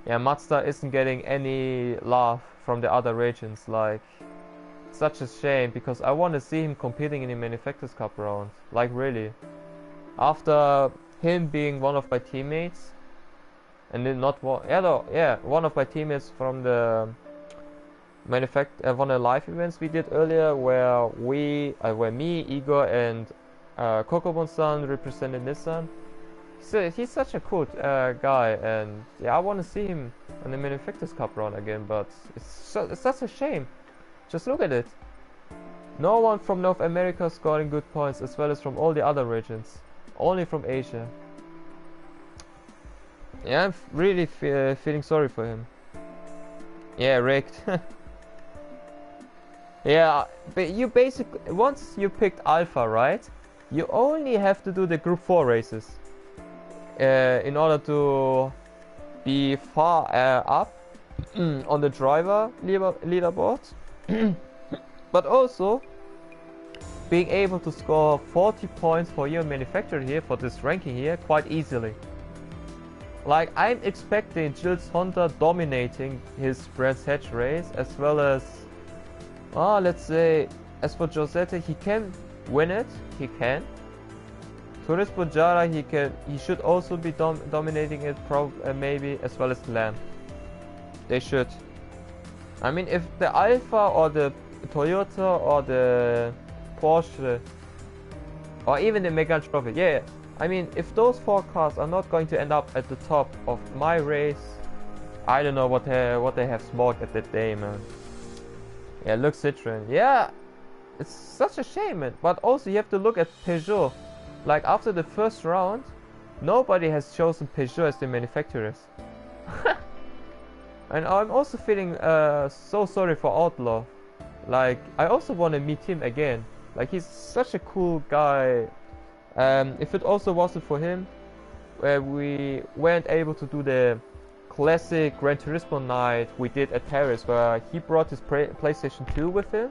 yeah, Mazda isn't getting any love from the other regions. Like, such a shame, because I want to see him competing in the Manufacturers Cup round. Like, really, after him being one of my teammates, and then not one, one of my teammates from the one of the live events we did earlier, where me, Igor, and Kokobon-san represented Nissan. So he's such a cool guy, and yeah, I want to see him in the Manufacturers Cup round again. But it's such a shame. Just look at it. No one from North America scoring good points, as well as from all the other regions. Only from Asia. Yeah, I'm really feeling sorry for him. Yeah, rigged. Yeah, but you basically, once you picked Alpha, right, you only have to do the Group 4 races in order to be far up on the driver leaderboard, but also being able to score 40 points for your manufacturer here, for this ranking here, quite easily. Like, I'm expecting Gilles Honda dominating his Brands Hatch race, as well as let's say, as for Giuseppe, he can win it. He can. Turismo Jara, he should also be dominating it, maybe, as well as Lamb. They should. I mean, if the Alpha or the Toyota or the Porsche or even the Megane Trophy, yeah, I mean, if those 4 cars are not going to end up at the top of my race, I don't know what they have smoked at that day, man. Yeah, look, Citroen. Yeah, it's such a shame, man. But also you have to look at Peugeot. Like after the first round, nobody has chosen Peugeot as the manufacturers. And I'm also feeling so sorry for Outlaw. Like I also want to meet him again. Like he's such a cool guy. If it also wasn't for him, we weren't able to do the classic Gran Turismo night we did at Paris, where he brought his PlayStation 2 with him,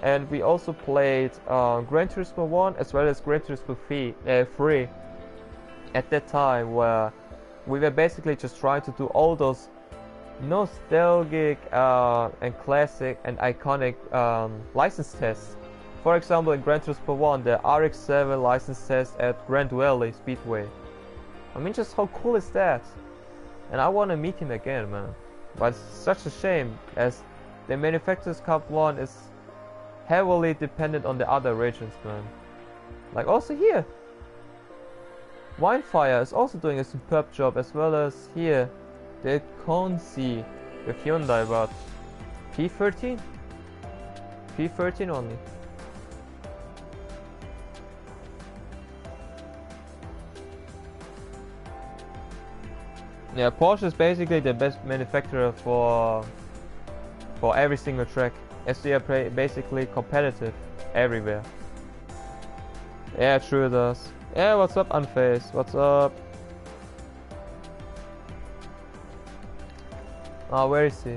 and we also played Gran Turismo 1 as well as Gran Turismo 3 at that time, where we were basically just trying to do all those nostalgic and classic and iconic license tests. For example, in Gran Turismo 1, the RX-7 license test at Grand Valley Speedway. I mean, just how cool is that? And I want to meet him again, man. But it's such a shame, as the Manufacturers Cup 1 is heavily dependent on the other regions, man. Like also here, Winefire is also doing a superb job, as well as here, the Consi with Hyundai, but P13? P13 only. Yeah, Porsche is basically the best manufacturer for every single track, as they are basically competitive everywhere. Yeah, true it does. Yeah, what's up, Unfazed? What's up? Ah, where is he?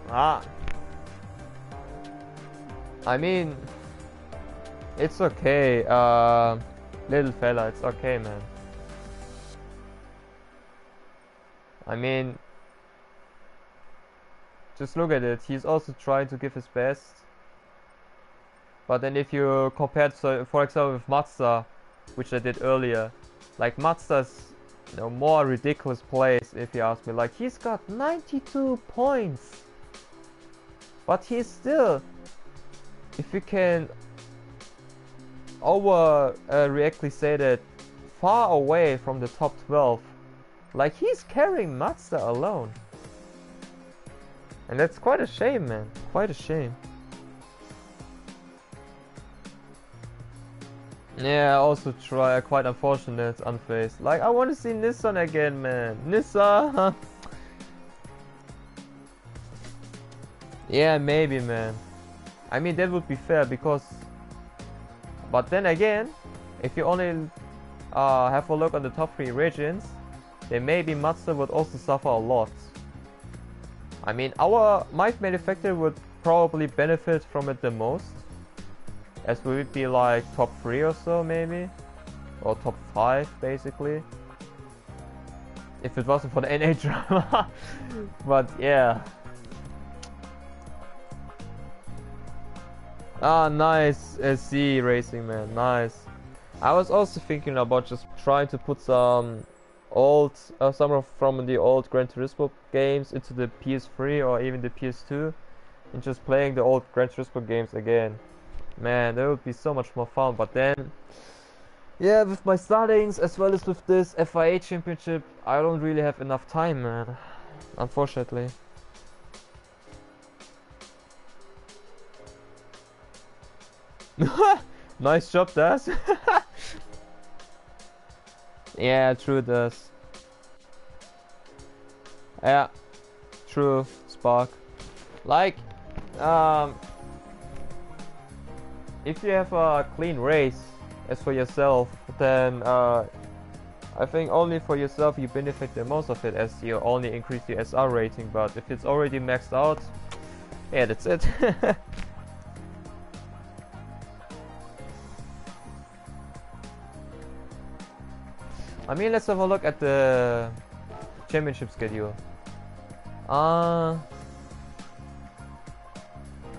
Ah. I mean, it's okay, little fella, it's okay, man. I mean, just look at it, he's also trying to give his best. But then if you compare, so for example, with Mazda, which I did earlier, like Mazda's, you know, more ridiculous place, if you ask me. Like he's got 92 points, but he's still, if you can reactly say that, far away from the top 12. Like he's carrying Mazda alone, and that's quite a shame, man. Quite a shame. Yeah, also quite unfortunate, Unfazed. Like I want to see Nissan again, man. Nissan. Yeah, maybe, man. I mean that would be fair, because, but then again, if you only have a look on the top 3 regions, then maybe Mazda would also suffer a lot. I mean, my manufacturer would probably benefit from it the most, as we would be like top 3 or so, maybe, or top 5 basically, if it wasn't for the NA drama. But yeah. Ah, nice SC racing, man, nice. I was also thinking about just trying to put some from the old Gran Turismo games into the PS3 or even the PS2, and just playing the old Gran Turismo games again. Man, that would be so much more fun. But then, yeah, with my studies as well as with this FIA championship, I don't really have enough time, man, unfortunately. Nice job, Daz. Yeah, true, Daz. Yeah, true, Spark. Like, if you have a clean race as for yourself, then I think only for yourself you benefit the most of it, as you only increase your SR rating. But if it's already maxed out, yeah, that's it. I mean, let's have a look at the championship schedule.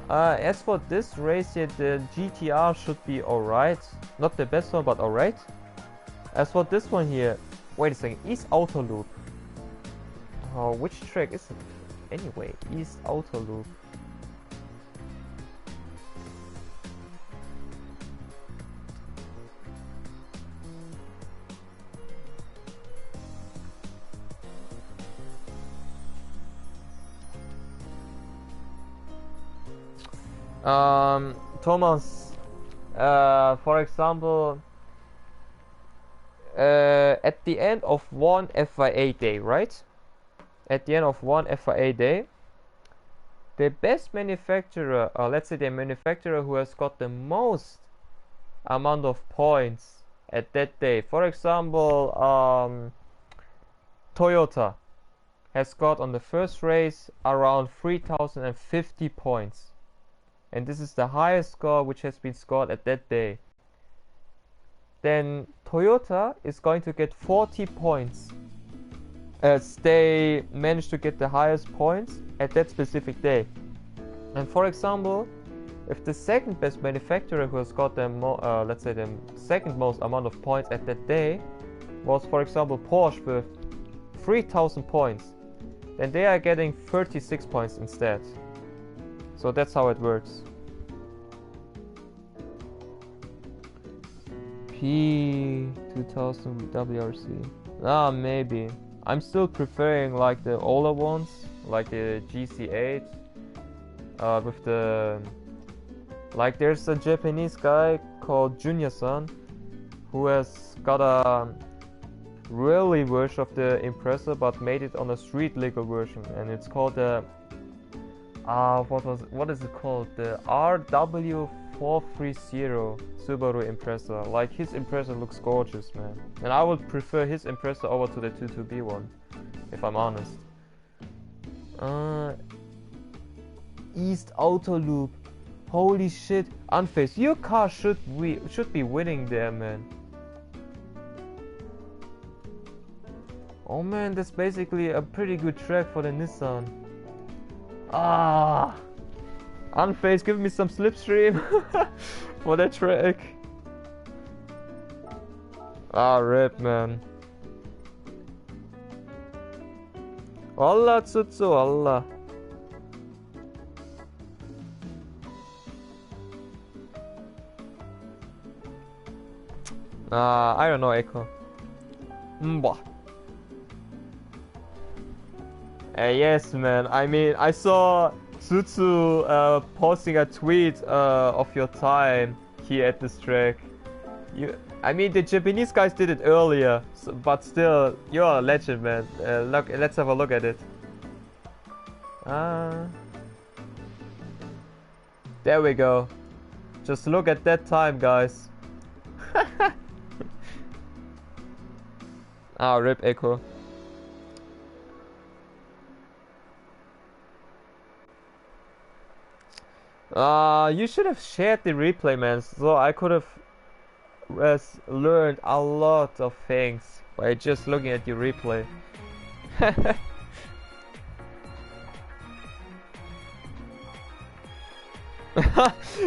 As for this race here, the GTR should be alright. Not the best one, but alright. As for this one here, wait a second, East Outer Loop. Oh, which track is it? Anyway, East Outer Loop. Thomas, for example, at the end of one FIA day, right? At the end of one FIA day, the best manufacturer, or let's say the manufacturer who has got the most amount of points at that day. For example, Toyota has got on the first race around 3050 points. And this is the highest score which has been scored at that day. Then Toyota is going to get 40 points as they managed to get the highest points at that specific day. And for example, if the second best manufacturer who has got the let's say the second most amount of points at that day was, for example, Porsche with 3000 points, then they are getting 36 points instead. So that's how it works. P2000 WRC. Maybe. I'm still preferring like the older ones, like the GC8 with the... Like there's a Japanese guy called Junior-san who has got a rally version of the Impreza but made it on a street legal version, and it's called the what is it called? The RW430 Subaru Impreza. Like his Impreza looks gorgeous, man. And I would prefer his Impreza over to the 22B one, if I'm honest. East Auto Loop. Holy shit, Unfazed, your car should be winning there, man. Oh man, that's basically a pretty good track for the Nissan. Unfazed, give me some slipstream for that track. Rip, man. Allah Tsutsu, Allah. I don't know, Echo. Yes, man. I mean, I saw Tsutsu posting a tweet of your time here at this track. I mean, the Japanese guys did it earlier, so, but still, you're a legend, man. Look, let's have a look at it. There we go. Just look at that time, guys. Rip Echo. You should have shared the replay, man, so I could have learned a lot of things by just looking at your replay.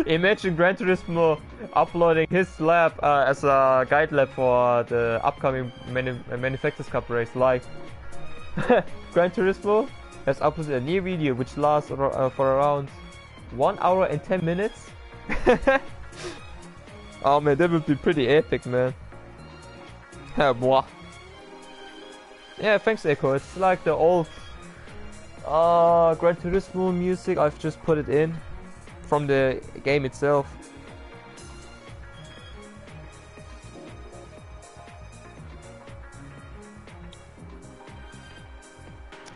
Imagine Gran Turismo uploading his lap as a guide lap for the upcoming Manufacturers Cup race. Like, Gran Turismo has uploaded a new video which lasts for around 1 hour and 10 minutes. Oh man, that would be pretty epic, man. Yeah, thanks Echo. It's like the old Gran Turismo music. I've just put it in from the game itself.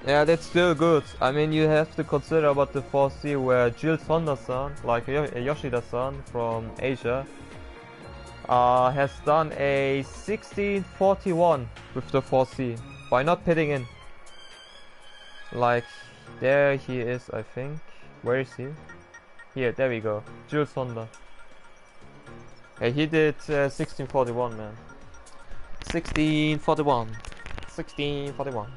Yeah, that's still good. I mean, you have to consider about the 4C where Jill Sonda-san, like Yoshida-san from Asia, has done a 1641 with the 4C by not pitting in. Like, there he is, I think. Where is he? Here, there we go. Jules Honda. Hey, he did 1641, man. 1641. 1641.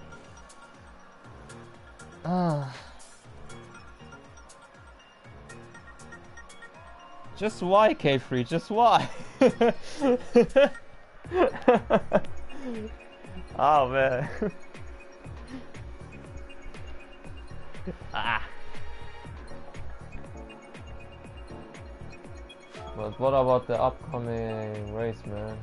Just why, K3? Just why? Oh, man. But what about the upcoming race, man?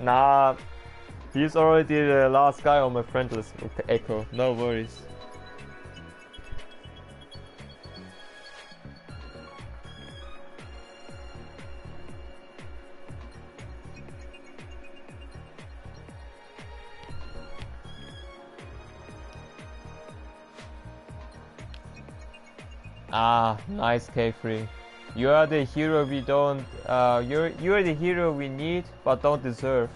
Nah, He's already the last guy on my friend list. Okay, Echo, no worries. Ah, nice K3. You are the hero we don't. You're the hero we need, but don't deserve.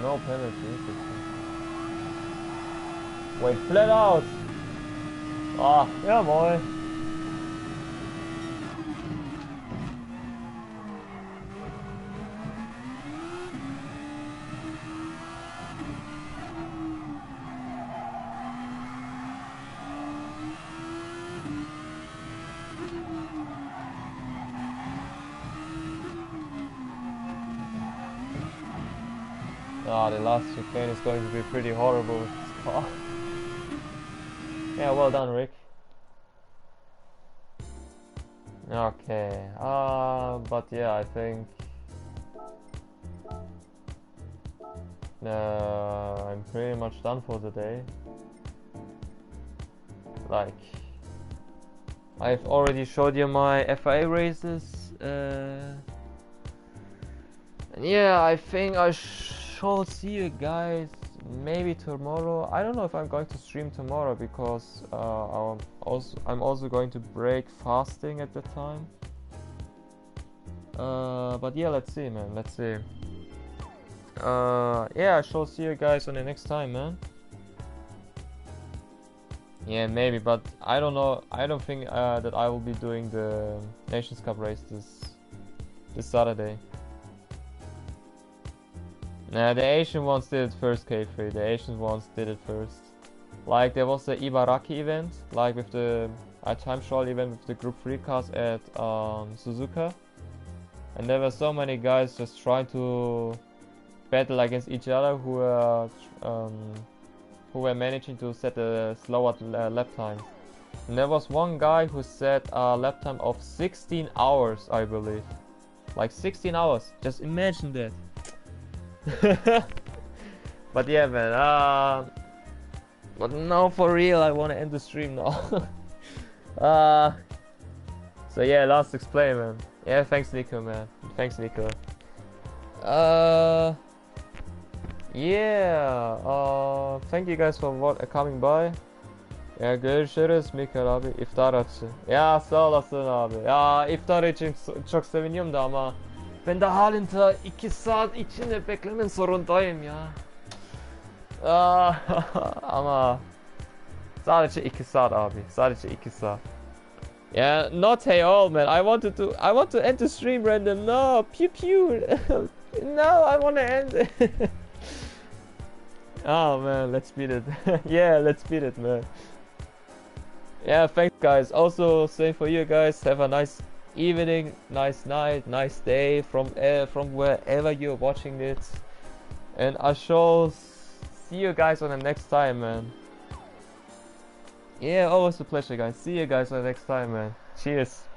No penalty, interesting. Wait, flat out! Ah, jawohl! Ah, the last chicane is going to be pretty horrible with this car. Yeah, well done, Rick. Okay, but yeah, I think I'm pretty much done for the day. Like, I've already showed you my FIA races, and yeah, I think I shall see you guys maybe tomorrow. I don't know if I'm going to stream tomorrow because I'm also going to break fasting at the time. But yeah, let's see, man. Let's see. Yeah, I shall see you guys on the next time, man. Yeah, maybe, but I don't know. I don't think that I will be doing the Nations Cup race this Saturday. Nah, the Asian ones did it first, K3. The Asian ones did it first. Like, there was the Ibaraki event, like with the time trial event with the Group 3 cars at Suzuka. And there were so many guys just trying to battle against each other who were managing to set a slower lap time. And there was one guy who set a lap time of 16 hours, I believe. Like 16 hours, just imagine that. But yeah, man, but now for real, I want to end the stream now. So yeah, last explain, man. Yeah, thanks Nico, man. Thanks Nico. Yeah, thank you guys for coming by. Ya görüşürüz Mikael abi. İftar açı. Ya sağ olasın abi. Ya iftar için çok seviniyorum da ama ben de halen 2 saat içinde beklemen zorundayım ya. Ama sadece 2 saat abi. Sadece 2 saat. Yeah, not hey all man. I want to end the stream random. No, pew pew. No, I want to end it. Oh man, let's beat it. Yeah, let's beat it, man. Yeah, thanks guys. Also, same for you guys. Have a nice evening, nice night, nice day from wherever you're watching it. And I shall see you guys on the next time, man. Yeah, always a pleasure, guys. See you guys on the next time, man. Cheers.